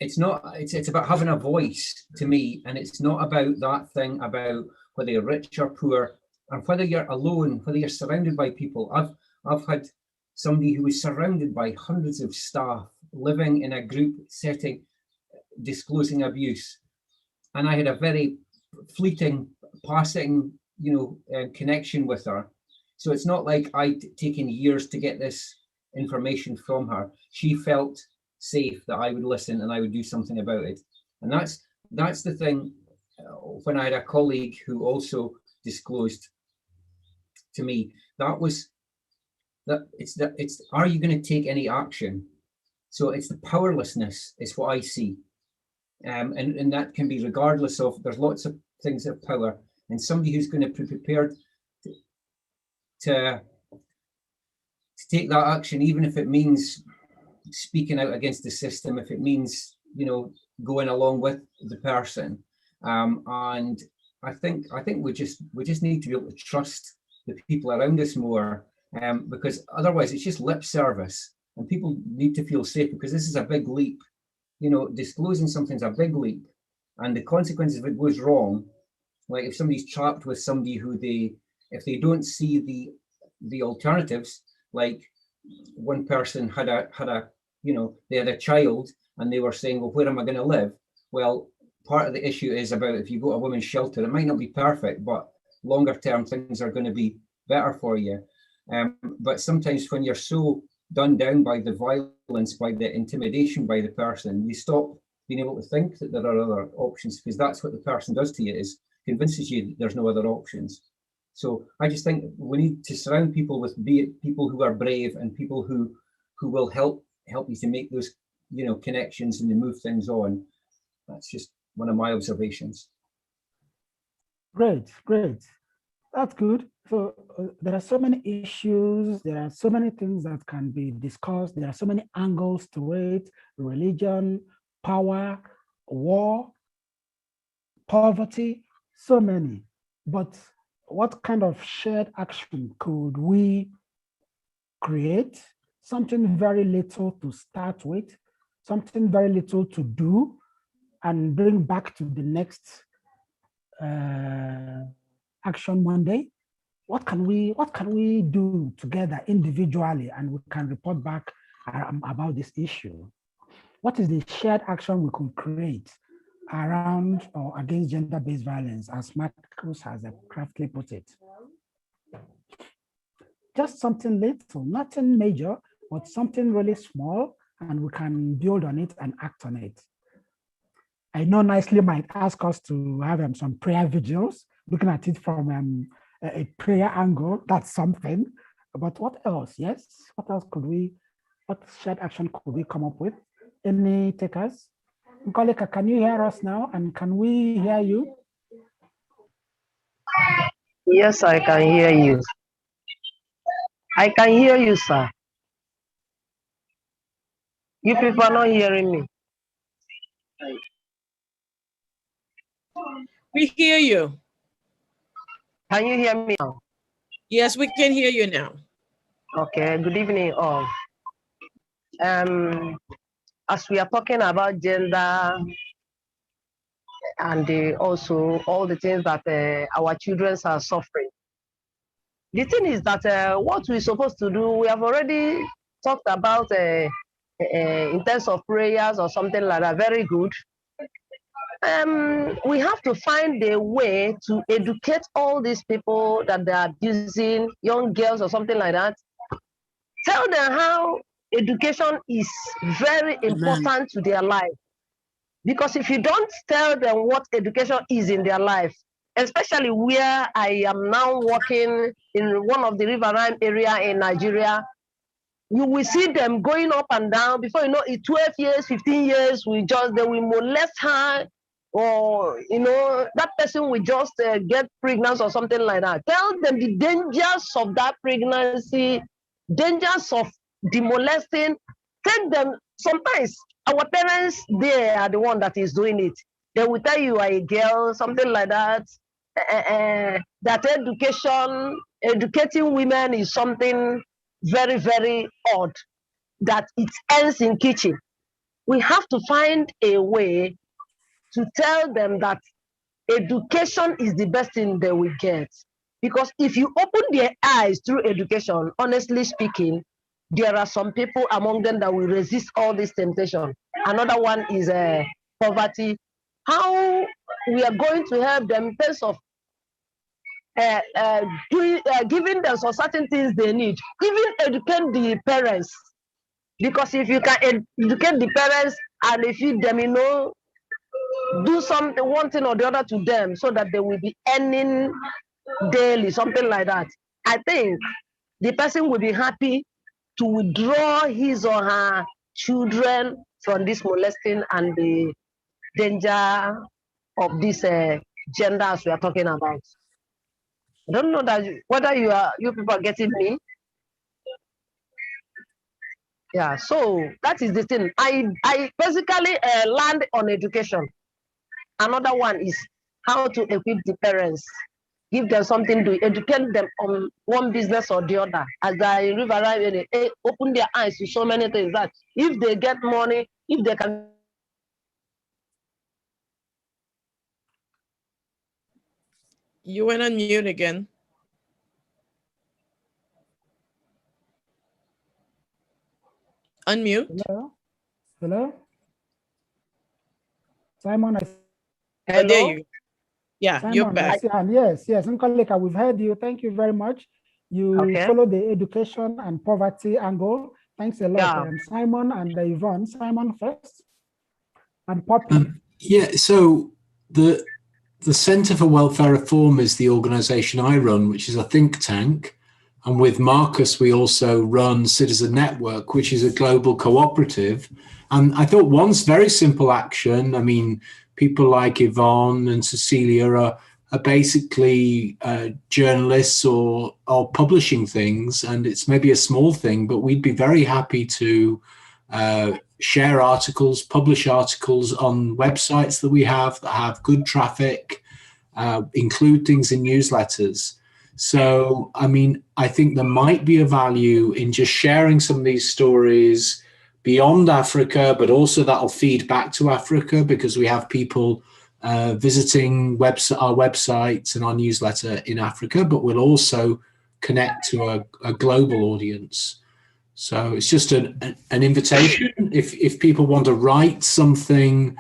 it's not, it's about having a voice to me, and it's not about that thing about whether you're rich or poor, and whether you're alone, whether you're surrounded by people. I've had somebody who was surrounded by hundreds of staff, living in a group setting, disclosing abuse, and I had a very fleeting, passing, connection with her. So it's not like I'd taken years to get this information from her. She felt safe that I would listen and I would do something about it. And that's the thing. When I had a colleague who also disclosed to me, it's are you going to take any action? So it's the powerlessness is what I see. And that can be regardless of, there's lots of things of power, and somebody who's going to be prepared to take that action, even if it means speaking out against the system, if it means, going along with the person. And I think we just need to be able to trust the people around us more, because otherwise it's just lip service, and people need to feel safe, because this is a big leap. disclosing something's a big leap, and the consequences if it goes wrong, like if somebody's trapped with somebody who if they don't see the alternatives, like one person had a they had a child and they were saying, well, where am I going to live? Well, part of the issue is about if you go to a women's shelter, it might not be perfect, but longer term things are going to be better for you. But sometimes when you're so done down by the violence, by the intimidation by the person, you stop being able to think that there are other options, because that's what the person does to you, is convinces you that there's no other options. So I just think we need to surround people with people who are brave and people who will help you to make those connections and to move things on. That's just one of my observations. Great. That's good. So there are so many issues, there are so many things that can be discussed, there are so many angles to it: religion, power, war, poverty, so many. But what kind of shared action could we create? Something very little to start with, something very little to do, and bring back to the next Action Monday. What can we do together individually, and we can report back about this issue? What is the shared action we could create around or against gender-based violence, as Marcus has craftily put it? Just something little, nothing major, but something really small, and we can build on it and act on it. I know nicely might ask us to have some prayer vigils, looking at it from a prayer angle. That's something. But what else? Yes, what else what shared action could we come up with? Any takers? Nkolika, can you hear us now? And can we hear you? Yes, I can hear you. I can hear you, sir. You people are not hearing me. We hear you. Can you hear me now? Yes, we can hear you now. Okay, good evening all. As we are talking about gender and also all the things that our children are suffering, the thing is that what we're supposed to do, we have already talked about in terms of prayers or something like that, very good. We have to find a way to educate all these people that they are abusing, young girls or something like that. Tell them how education is very important to their life. Because if you don't tell them what education is in their life, especially where I am now working in one of the riverine area in Nigeria, you will see them going up and down. Before you know it, 12 years, 15 years, they will molest her, or that person will just get pregnant or something like that. Tell them the dangers of that pregnancy, dangers of the molesting. Take them. Sometimes our parents, they are the one that is doing it. They will tell you are a girl, something like that. That educating women is something very, very odd, that it ends in kitchen. We have to find a way to tell them that education is the best thing they will get. Because if you open their eyes through education, honestly speaking, there are some people among them that will resist all this temptation. Another one is poverty. How we are going to help them in terms of giving them some certain things they need, even educate the parents. Because if you can educate the parents and if you them, do something, one thing or the other to them, so that they will be earning daily, something like that, I think the person will be happy to withdraw his or her children from this molesting and the danger of this gender as we are talking about. I don't know that whether you people are getting me. Yeah, so that is the thing. I basically land on education. Another one is how to equip the parents, give them something to educate them on one business or the other. As I river open their eyes to so many things that if they get money, if they can You went on mute again. Unmute. Hello? Hello? Simon, There you go. Yeah, Simon, you're back. Yes, Nkoleka, we've heard you. Thank you very much. You follow the education and poverty angle. Thanks a lot. Simon and Yvonne. Simon first. And Poppy. Yeah, so the Center for Welfare Reform is the organization I run, which is a think tank. And with Marcus, we also run Citizen Network, which is a global cooperative. And I thought one very simple action, I mean, people like Yvonne and Cecilia are basically journalists or publishing things. And it's maybe a small thing, but we'd be very happy to share articles, publish articles on websites that we have that have good traffic, include things in newsletters. So, I mean, I think there might be a value in just sharing some of these stories beyond Africa, but also that'll feed back to Africa because we have people visiting our websites and our newsletter in Africa, but we'll also connect to a global audience. So it's just an invitation. If people want to write something,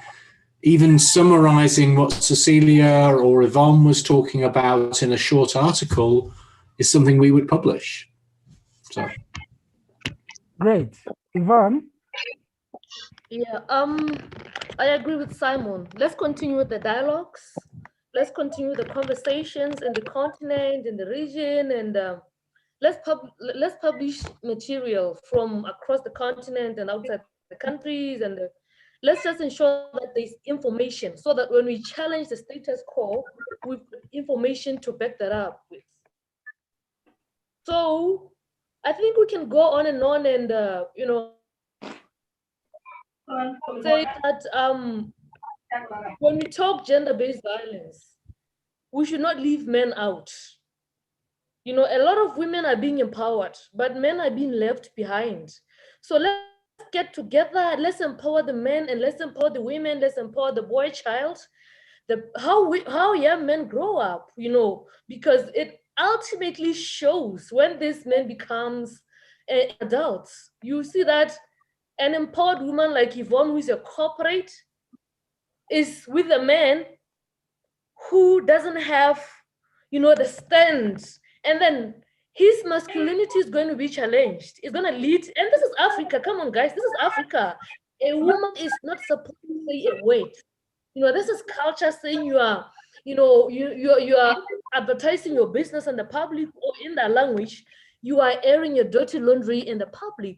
even summarizing what Cecilia or Yvonne was talking about in a short article, is something we would publish. So great. Yvonne? Yeah, I agree with Simon. Let's continue with the dialogues. Let's continue the conversations in the continent, in the region, and let's publish material from across the continent and outside the countries, and let's just ensure that there's information so that when we challenge the status quo, we've got information to back that up with. So I think we can go on and you know, say that when we talk gender-based violence, we should not leave men out. You know, a lot of women are being empowered, but men are being left behind. So let's get together, let's empower the men and let's empower the women, let's empower the boy child, how young men grow up, you know, because it ultimately shows when this man becomes an adult. You see that an empowered woman like Yvonne, who is a corporate, is with a man who doesn't have, you know, the stand, and then his masculinity is going to be challenged. It's going to lead, and this is Africa. Come on, guys, this is Africa. A woman is not supposed to say a word. You know, this is culture saying you are, you know, you are advertising your business in the public or in that language. You are airing your dirty laundry in the public.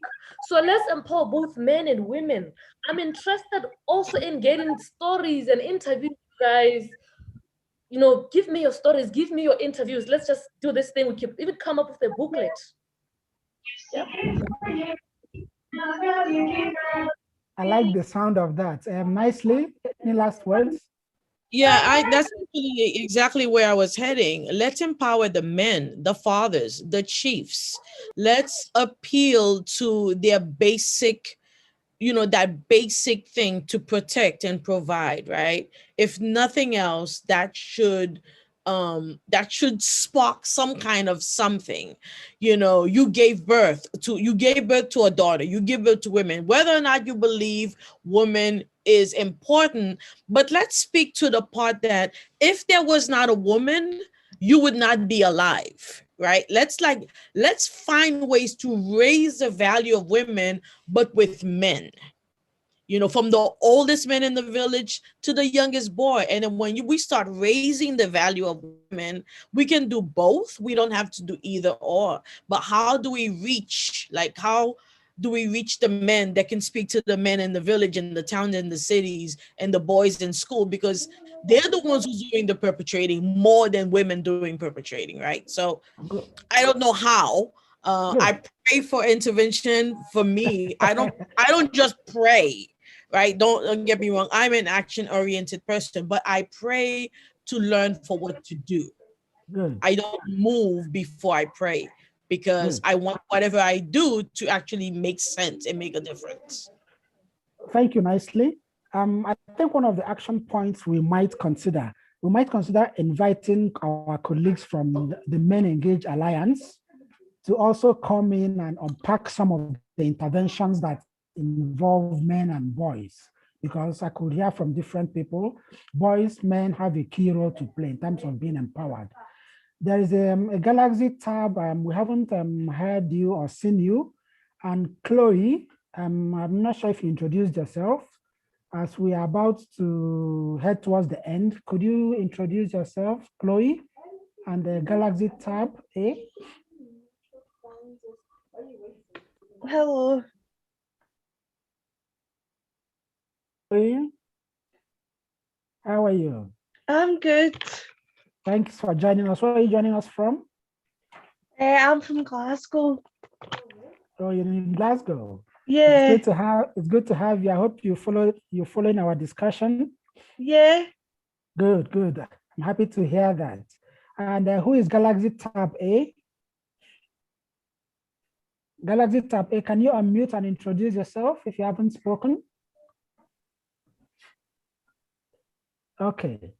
So let's empower both men and women. I'm interested also in getting stories and interviews, guys. You know, give me your stories, give me your interviews. Let's just do this thing. We can even come up with a booklet. Yeah. I like the sound of that. Nicely, any last words? Yeah, that's exactly where I was heading. Let's empower the men, the fathers, the chiefs. Let's appeal to their basic, you know, that basic thing to protect and provide, right? If nothing else, that should spark some kind of something. You know, you gave birth to a daughter, you give birth to women, whether or not you believe woman is important, but let's speak to the part that if there was not a woman, you would not be alive, right? Let's find ways to raise the value of women, but with men. You know, from the oldest man in the village to the youngest boy. And then when we start raising the value of women, we can do both. We don't have to do either or. But how do we reach, how do we reach the men that can speak to the men in the village and the town and the cities and the boys in school? Because they're the ones who's doing the perpetrating more than women doing perpetrating, right? So I don't know how. I pray for intervention. For me, I don't just pray. Right? Don't get me wrong. I'm an action-oriented person, but I pray to learn for what to do. Good. I don't move before I pray because I want whatever I do to actually make sense and make a difference. Thank you nicely. I think one of the action points we might consider we might consider inviting our colleagues from the Men Engage Alliance to also come in and unpack some of the interventions that involve men and boys, because I could hear from different people, boys, men have a key role to play in terms of being empowered. There is a Galaxy tab, we haven't heard you or seen you. And Chloe, I'm not sure if you introduced yourself. As we are about to head towards the end, could you introduce yourself, Chloe, and the Galaxy tab A? Hello. Chloe, how are you? I'm good. Thanks for joining us. Where are you joining us from? I'm from Glasgow. Oh, you're in Glasgow. Yeah. It's good to have you. I hope you're following our discussion. Yeah. Good, good. I'm happy to hear that. And who is Galaxy Tab A? Galaxy Tab A, can you unmute and introduce yourself if you haven't spoken? Okay.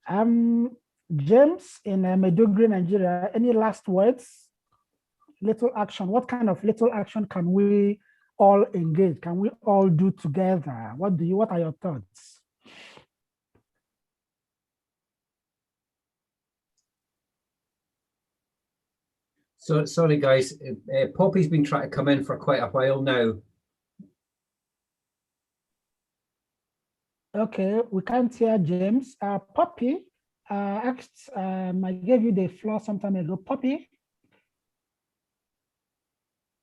James in Maiduguri, Nigeria, any last words? Little action. What kind of little action can we all engage? Can we all do together? What are your thoughts? So sorry, guys. Poppy's been trying to come in for quite a while now. Okay, we can't hear James. Poppy asked, I gave you the floor some time ago. Poppy.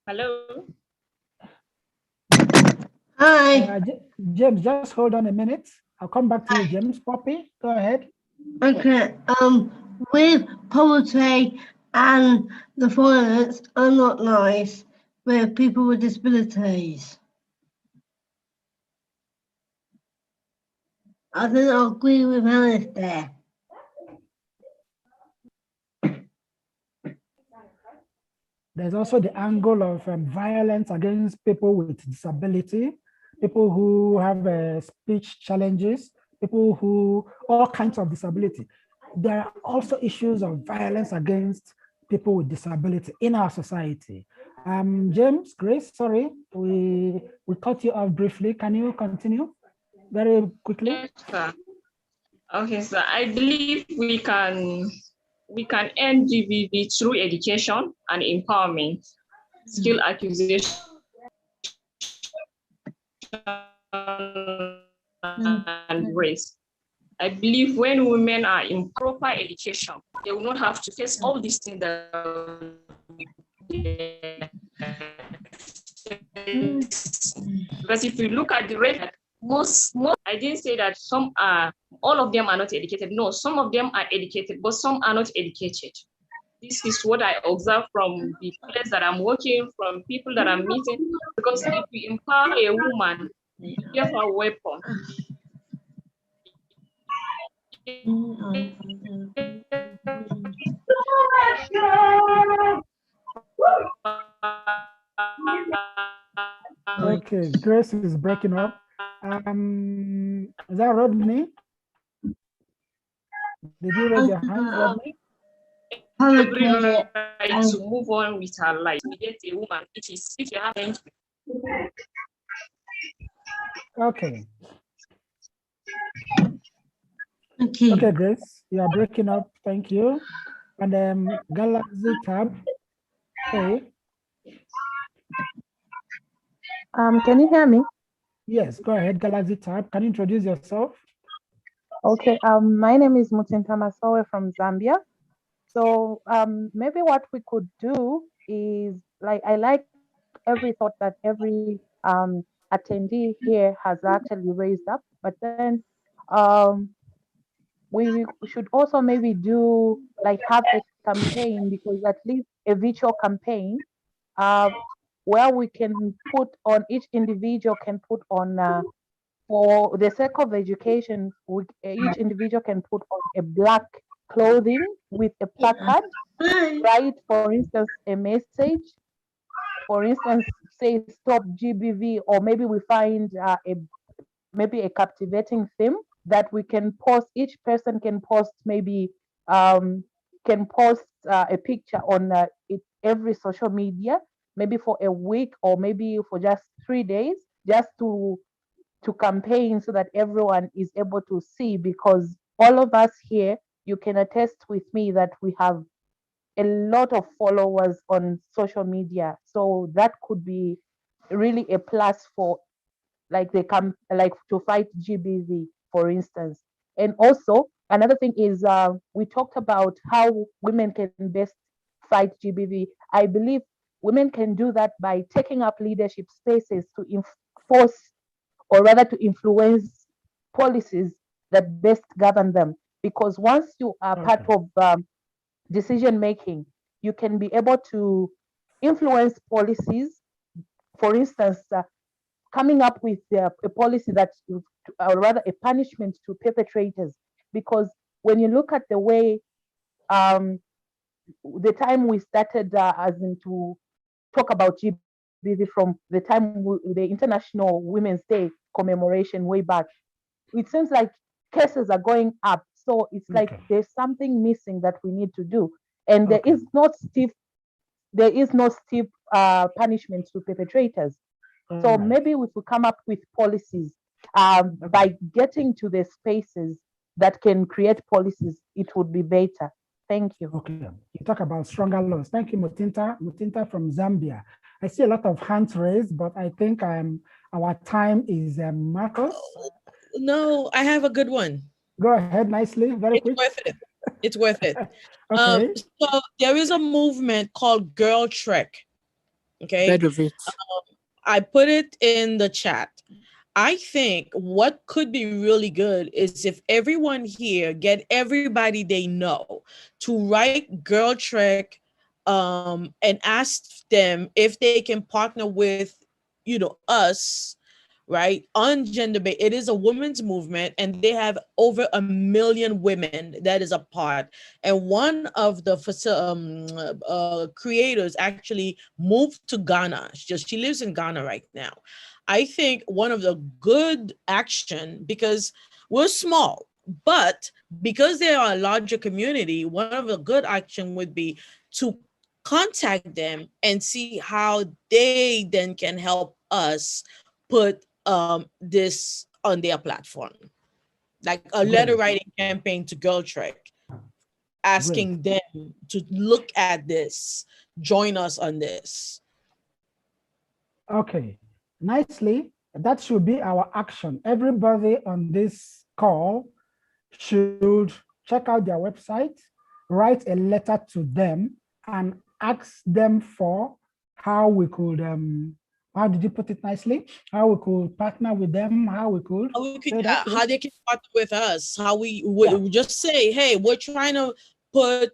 Hello. Hi. James, just hold on a minute. I'll come back to you, James. Poppy, go ahead. Okay. With poverty and the violence are not nice with people with disabilities. I think I agree with Alice there. There's also the angle of violence against people with disability, people who have speech challenges, people who, all kinds of disability. There are also issues of violence against people with disability in our society. James, Grace, sorry, we cut you off briefly. Can you continue very quickly? Yes, sir. Okay, so I believe we can end GBV through education and empowerment, skill acquisition, and race. I believe when women are in proper education, they will not have to face all these things that because if you look at the rate, most I didn't say that some are, all of them are not educated. No, some of them are educated, but some are not educated. This is what I observe from the place that I'm working, from people that I'm meeting. Because if we empower a woman, we give her a weapon. Okay, Grace is breaking up. Is that Rodney? Did you raise your hand, Rodney? Every right to move on with her life. We get a woman. It is if you have anything. Okay. Okay, Grace, you are breaking up. Thank you. And Galaxy Tab. Hey. Can you hear me? Yes, go ahead, Galaxy Tab. Can you introduce yourself? Okay. My name is Mutinta Masawe from Zambia. So maybe what we could do is, like, I like every thought that every attendee here has actually raised up, but then we should also maybe do, like, have a campaign, because at least a virtual campaign where we can put on, each individual can put on, for the sake of education, each individual can put on a black clothing with a placard, write, for instance, a message, for instance, say stop GBV, or maybe we find maybe a captivating theme that we can post, each person can post maybe can post a picture on every social media, maybe for a week or maybe for just 3 days, just to campaign so that everyone is able to see, because all of us here, you can attest with me that we have a lot of followers on social media. So that could be really a plus for like they come like to fight GBV, for instance. And also another thing is we talked about how women can best fight GBV. I believe women can do that by taking up leadership spaces to enforce, or rather to influence, policies that best govern them. Because once you are part of decision making, you can be able to influence policies. For instance, coming up with a policy that, or rather a punishment to perpetrators. Because when you look at the way, the time we started as in to talk about GBV, from the time the International Women's Day commemoration way back, it seems like cases are going up. So it's like there's something missing that we need to do, and there is no stiff punishment to perpetrators. So maybe if we come up with policies by getting to the spaces that can create policies, it would be better. Thank you. Okay, you talk about stronger laws. Thank you, Mutinta. Mutinta from Zambia. I see a lot of hands raised, but I think our time is Marcos. No, I have a good one. Go ahead, nicely, very quick. Worth it. It's worth it. Okay. So there is a movement called Girl Trek. Okay. I put it in the chat. I think what could be really good is if everyone here get everybody they know to write Girl Trek and ask them if they can partner with, us, right, on gender based. It is a women's movement, and they have over 1 million women that is a part. And one of the creators actually moved to Ghana. She lives in Ghana right now. I think one of the good action, because we're small, but because they are a larger community, one of the good action would be to contact them and see how they then can help us put this on their platform, like a letter writing campaign to Girl Trek, asking them to look at this, join us on this. Okay, nicely. That should be our action. Everybody on this call should check out their website, write a letter to them, and ask them for how we could how did you put it nicely? How we could partner with them, how they can partner with us, how we would just say, hey, we're trying to put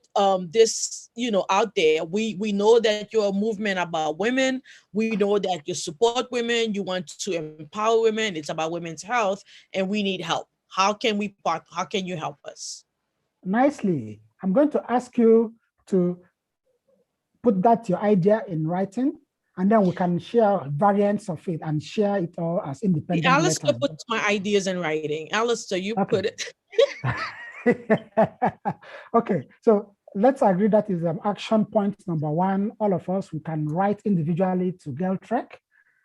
this, out there. We know that you're a movement about women. We know that you support women. You want to empower women. It's about women's health, and we need help. How can we partner? How can you help us? Nicely. I'm going to ask you to put your idea in writing, and then we can share variants of it and share it all as independent Alistair letters. puts my ideas in writing. Alistair, you put it. Okay, so let's agree that is action point number 1. All of us, we can write individually to Girl Trek.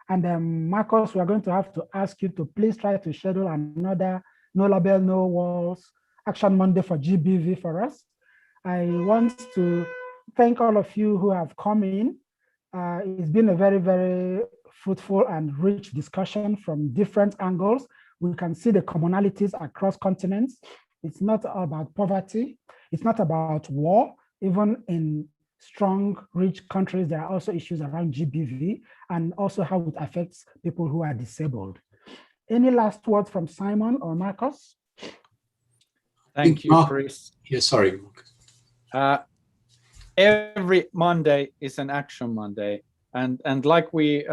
And Marcos, we are going to have to ask you to please try to schedule another No Label, No Walls Action Monday for GBV for us. I want to thank all of you who have come in. It's been a very, very fruitful and rich discussion from different angles. We can see the commonalities across continents. It's not about poverty. It's not about war. Even in strong, rich countries, there are also issues around GBV and also how it affects people who are disabled. Any last words from Simon or Marcos? Thank you, Chris. Yeah, sorry. Every Monday is an action Monday. And like we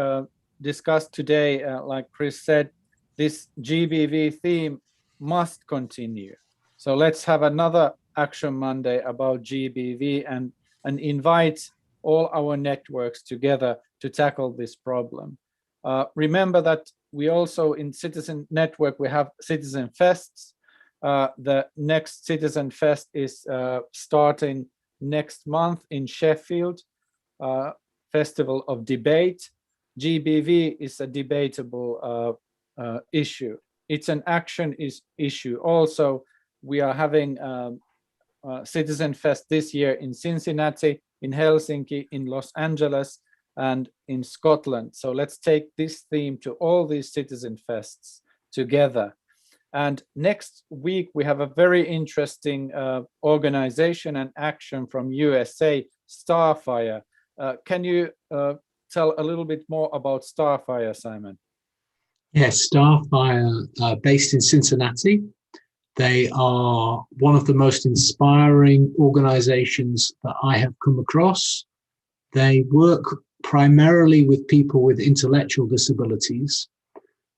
discussed today, like Chris said, this GBV theme must continue. So let's have another action Monday about GBV and invite all our networks together to tackle this problem. Remember that we also in Citizen Network, we have Citizen Fests. The next Citizen Fest is starting next month in Sheffield, Festival of Debate. GBV is a debatable issue. It's an action issue. Also, we are having Citizen Fest this year in Cincinnati, in Helsinki, in Los Angeles, and in Scotland. So let's take this theme to all these Citizen Fests together. And next week, we have a very interesting organization and action from USA, Starfire. Can you tell a little bit more about Starfire, Simon? Yes, Starfire, based in Cincinnati. They are one of the most inspiring organizations that I have come across. They work primarily with people with intellectual disabilities,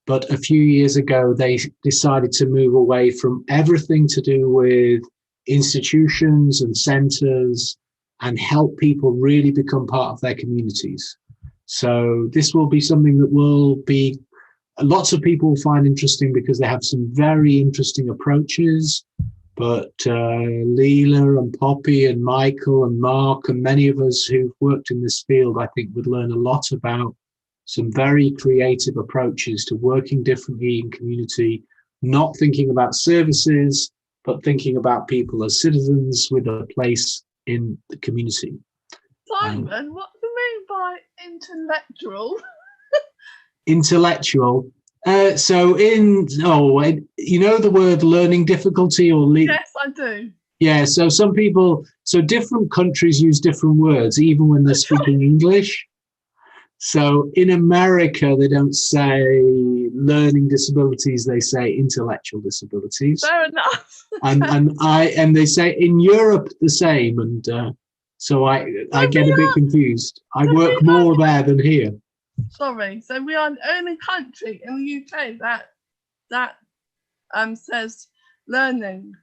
but a few years ago, they decided to move away from everything to do with institutions and centers and help people really become part of their communities. So this will be something that will be lots of people find interesting because they have some very interesting approaches, but Leela and Poppy and Michael and Mark and many of us who've worked in this field, I think would learn a lot about some very creative approaches to working differently in community, not thinking about services, but thinking about people as citizens with a place in the community. Simon, what do you mean by intellectual? Intellectual. You know the word learning difficulty or Yes, I do. Yeah, so different countries use different words, even when they're speaking English. So in America, they don't say learning disabilities, they say intellectual disabilities. Fair enough. and they say in Europe the same, and so I get a bit confused. I work more there than here. Sorry, so we are the only country in the UK that says learning.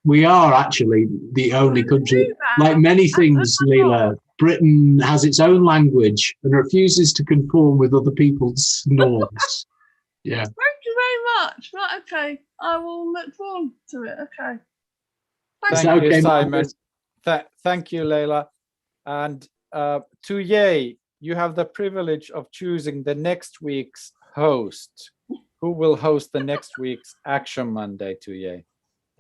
We are actually the only country. Like many things, Leela, Britain has its own language and refuses to conform with other people's norms. Yeah. Thank you very much. Right, okay. I will look forward to it. Okay. Thank you, Simon. Thank you, Leila. And Tuyay, you have the privilege of choosing the next week's host. Who will host the next week's Action Monday, Tuyay?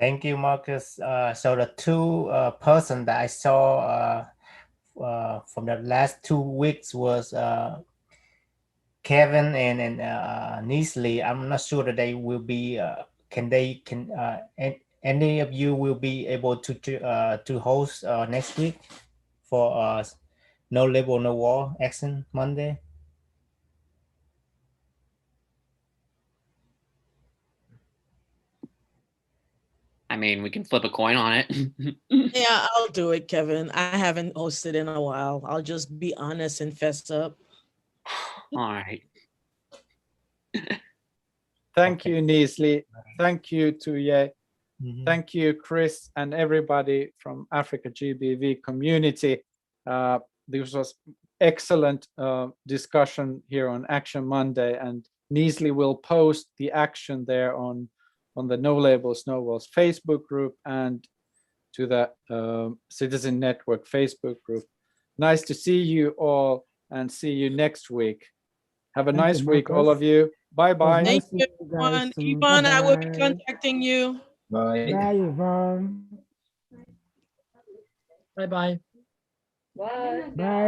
Thank you, Marcus. So the two person that I saw from the last 2 weeks was Kevin and Neasley. I'm not sure that they will be. Any of you will be able to host next week for No Label, No War Action Monday? I mean, we can flip a coin on it. Yeah, I'll do it, Kevin. I haven't hosted in a while. I'll just be honest and fess up. All right. Thank you, Neasley. Thank you, Tuyay. Thank you, Chris, and everybody from Africa GBV community. This was excellent discussion here on Action Monday, and Neasley will post the action there on the No Labels, No Walls Facebook group and to the Citizen Network Facebook group. Nice to see you all and see you next week. Have a nice week, all of you. Bye-bye. Thank you, everyone. Yvonne, I will be contacting you. Bye. Bye, Yvonne. Bye-bye. Bye. Bye.